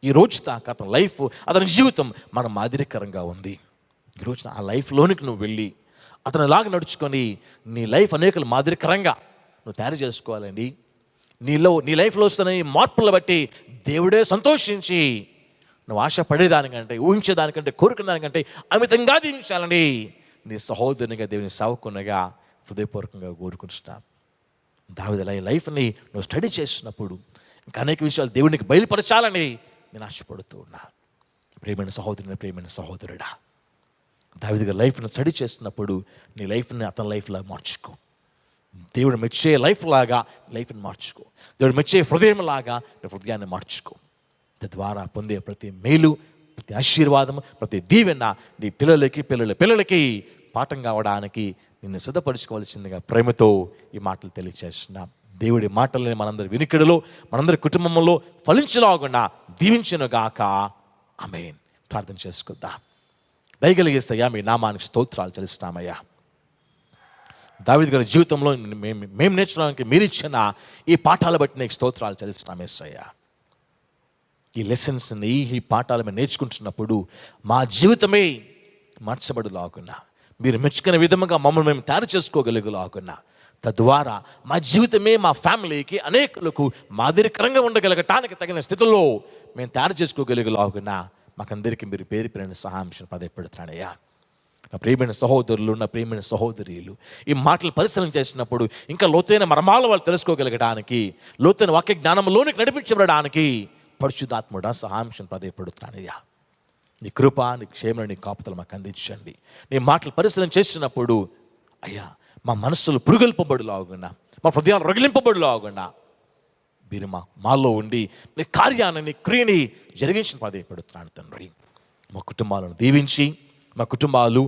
ఈ రోజు దాకా అతని లైఫ్, అతని జీవితం మన మాదిరికరంగా ఉంది. ఈరోజు ఆ లైఫ్లోనికి నువ్వు వెళ్ళి అతను లాగా నడుచుకొని నీ లైఫ్ అనేకలు మాదిరికరంగా నువ్వు తయారు చేసుకోవాలండి. నీ లైఫ్లో వస్తున్న ఈ మార్పులను బట్టి దేవుడే సంతోషించి నువ్వు ఆశపడేదానికంటే, ఊహించేదానికంటే, కోరుకునే దానికంటే అమితంగా దీవించాలని నీ సహోదరునిగా, దేవుని సేవకునిగా హృదయపూర్వకంగా కోరుకుంటున్నాను. దావీదు లైఫ్ని నువ్వు స్టడీ చేసినప్పుడు ఇంకా అనేక విషయాలు దేవునికి బయలుపరచాలని నేను ఆశపడుతూ ఉన్నా. ప్రేమైన సహోదరుని, ప్రేమైన సహోదరుడా, దావీదు గారి లైఫ్ని స్టడీ చేస్తున్నప్పుడు నీ లైఫ్ని అతని లైఫ్లా మార్చుకో. దేవుడు మెచ్చే లైఫ్ లాగా లైఫ్ని మార్చుకో. దేవుడు మెచ్చే హృదయం లాగా నీ హృదయాన్ని మార్చుకో. తద్వారా పొందే ప్రతి మేలు, ప్రతి ఆశీర్వాదం, ప్రతి దీవెన నీ పిల్లలకి పాఠం కావడానికి నిన్ను సిద్ధపరచుకోవాల్సిందిగా ప్రేమతో ఈ మాటలు తెలియజేస్తున్నాం. దేవుడి మాటలని మనందరి వినికిడిలో, మనందరి కుటుంబంలో ఫలించలాగున్నా దీవించునుగాక. ఆమేన్. ప్రార్థన చేసుకుందాం. దయగలిగేసయ్యా, మీ నామానికి స్తోత్రాలు చెల్లిస్తున్నామయ్యా. దావీదు గారి జీవితంలో మేము నేర్చుకోవడానికి మీరు ఇచ్చిన ఈ పాఠాలు బట్టి నీకు స్తోత్రాలు చెల్లిస్తున్నామేసయ్యా. ఈ లెసన్స్ని, ఈ పాఠాలు మేము నేర్చుకుంటున్నప్పుడు మా జీవితమే మార్చబడులాగున్నా, మీరు మెచ్చుకునే విధముగా మమ్మల్ని మేము తయారు చేసుకోగలుగులాగున్నా, తద్వారా మా జీవితమే మా ఫ్యామిలీకి, అనేకులకు మాదిరికరంగా ఉండగలగటానికి తగిన స్థితిలో మేము తయారు చేసుకోగలుగులాగున్నా మాకందరికీ మీరు పేరు పేరుని సహాంశం పదపెడుతున్నానయ్యా. నా ప్రియమైన సహోదరులు, నా ప్రియమైన సహోదరీలు, ఈ మాటలు పరిశీలన చేసినప్పుడు ఇంకా లోతైన మర్మాలు వాళ్ళు తెలుసుకోగలగడానికి, లోతైన వాక్య జ్ఞానంలోనికి నడిపించబడడానికి పరిశుద్ధాత్ముడా సహాంశం పదపెడుతున్నానయ్యా. నీ కృప, నీ క్షేమం, నీ కాపుతలు మాకు అందించండి. నీ మాటలు పరిశీలన చేసినప్పుడు అయ్యా, మా మనస్సులు పురుగొల్పబడులాగున్నా, మా హృదయాలు రగిలింపబడులాగున్నా మీరు మాలో ఉండి నీ కార్యాన్ని, నీ క్రియని జరిగించిన పదపెడుతున్నాను తండ్రి. మా కుటుంబాలను దీవించి, మా కుటుంబాలు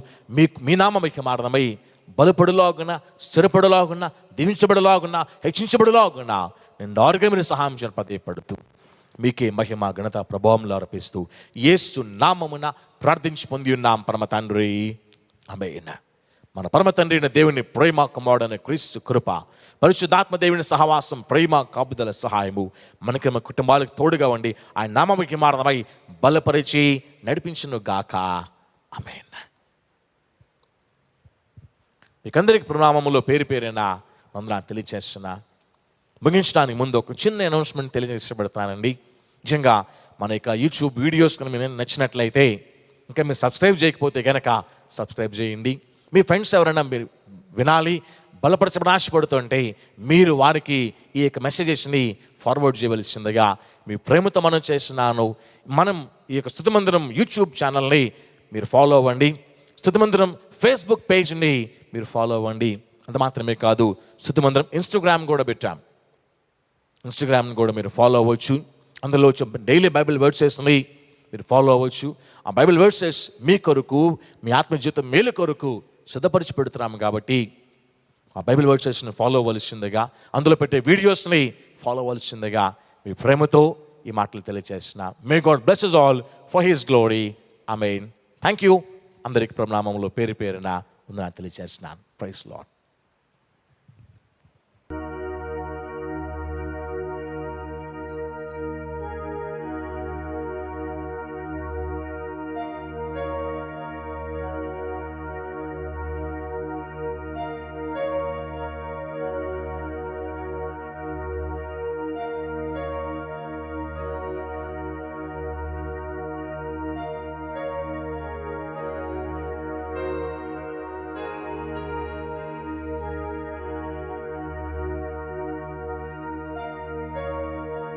మీ నామముకి మారణమై బలపడులాగున్నా, స్థిరపడులాగున్నా, దీవించబడులాగున్నా, హెచ్చించబడులాగున్నా నేను ఆరోగ్యం మీరు సహాయం చేయని పదపెడుతూ మీకే మహిమ, ఘనత, ప్రభావంలో అర్పిస్తూ యేసు నామమున ప్రార్థించి పొంది ఉన్నాం పరమ తండ్రి. ఆమేన్. మన పరమ తండ్రి అయిన దేవుని ప్రేమ, కుమారుడైన క్రీస్తు కృప, పరిశుద్ధాత్మ దేవుని సహవాసం, ప్రేమ, కాపుదల సహాయము మనకి, మన కుటుంబాలకు తోడుగా ఉండి ఆయన నామముకి మారణమై బలపరిచి నడిపించును గాక. ఆమేన్. మీకందరికి ప్రణామములో పేరు పేరైన వందనాలు తెలియజేస్తున్నా. ముగించడానికి ముందు ఒక చిన్న అనౌన్స్మెంట్ తెలియజేయబడతానండి. నిజంగా మన యొక్క యూట్యూబ్ వీడియోస్ కనుక మీరు నచ్చినట్లయితే, ఇంకా మీరు సబ్స్క్రైబ్ చేయకపోతే కనుక సబ్స్క్రైబ్ చేయండి. మీ ఫ్రెండ్స్ ఎవరైనా మీరు వినాలి, బలపరచబడి ఆశపడుతుంటే మీరు వారికి ఈ యొక్క మెసేజెస్ని ఫార్వర్డ్ చేయవలసిందిగా మీ ప్రేమతో మనం చేస్తున్నాను. మనం ఈ యొక్క స్తుతి మందిరం యూట్యూబ్ ఛానల్ని మీరు ఫాలో అవ్వండి. స్తుతి మందిరం ఫేస్బుక్ పేజ్ని మీరు ఫాలో అవ్వండి. అంత మాత్రమే కాదు, స్తుతి మందిరం ఇన్స్టాగ్రామ్ కూడా పెట్టాం. ఇన్స్టాగ్రామ్ని కూడా మీరు ఫాలో అవ్వచ్చు. అందులో డైలీ బైబిల్ వర్సెస్ని మీరు ఫాలో అవ్వచ్చు. ఆ బైబిల్ వర్సెస్ మీ కొరకు, మీ ఆత్మజీవితం మేలు కొరకు సిద్ధపరిచి పెడుతున్నాము కాబట్టి ఆ బైబిల్ వర్సెస్ని ఫాలో అవ్వాల్సిందిగా, అందులో పెట్టే వీడియోస్ని ఫాలో అవ్వాల్సిందిగా మీ ప్రేమతో ఈ మాటలు తెలియజేస్తున్నా. May God bless us all for his glory. ఆమేన్. Thank you. అందరికి ప్రణామములో పేరు పేరున వందనాలు తెలియజేస్తున్నాను. Praise lord.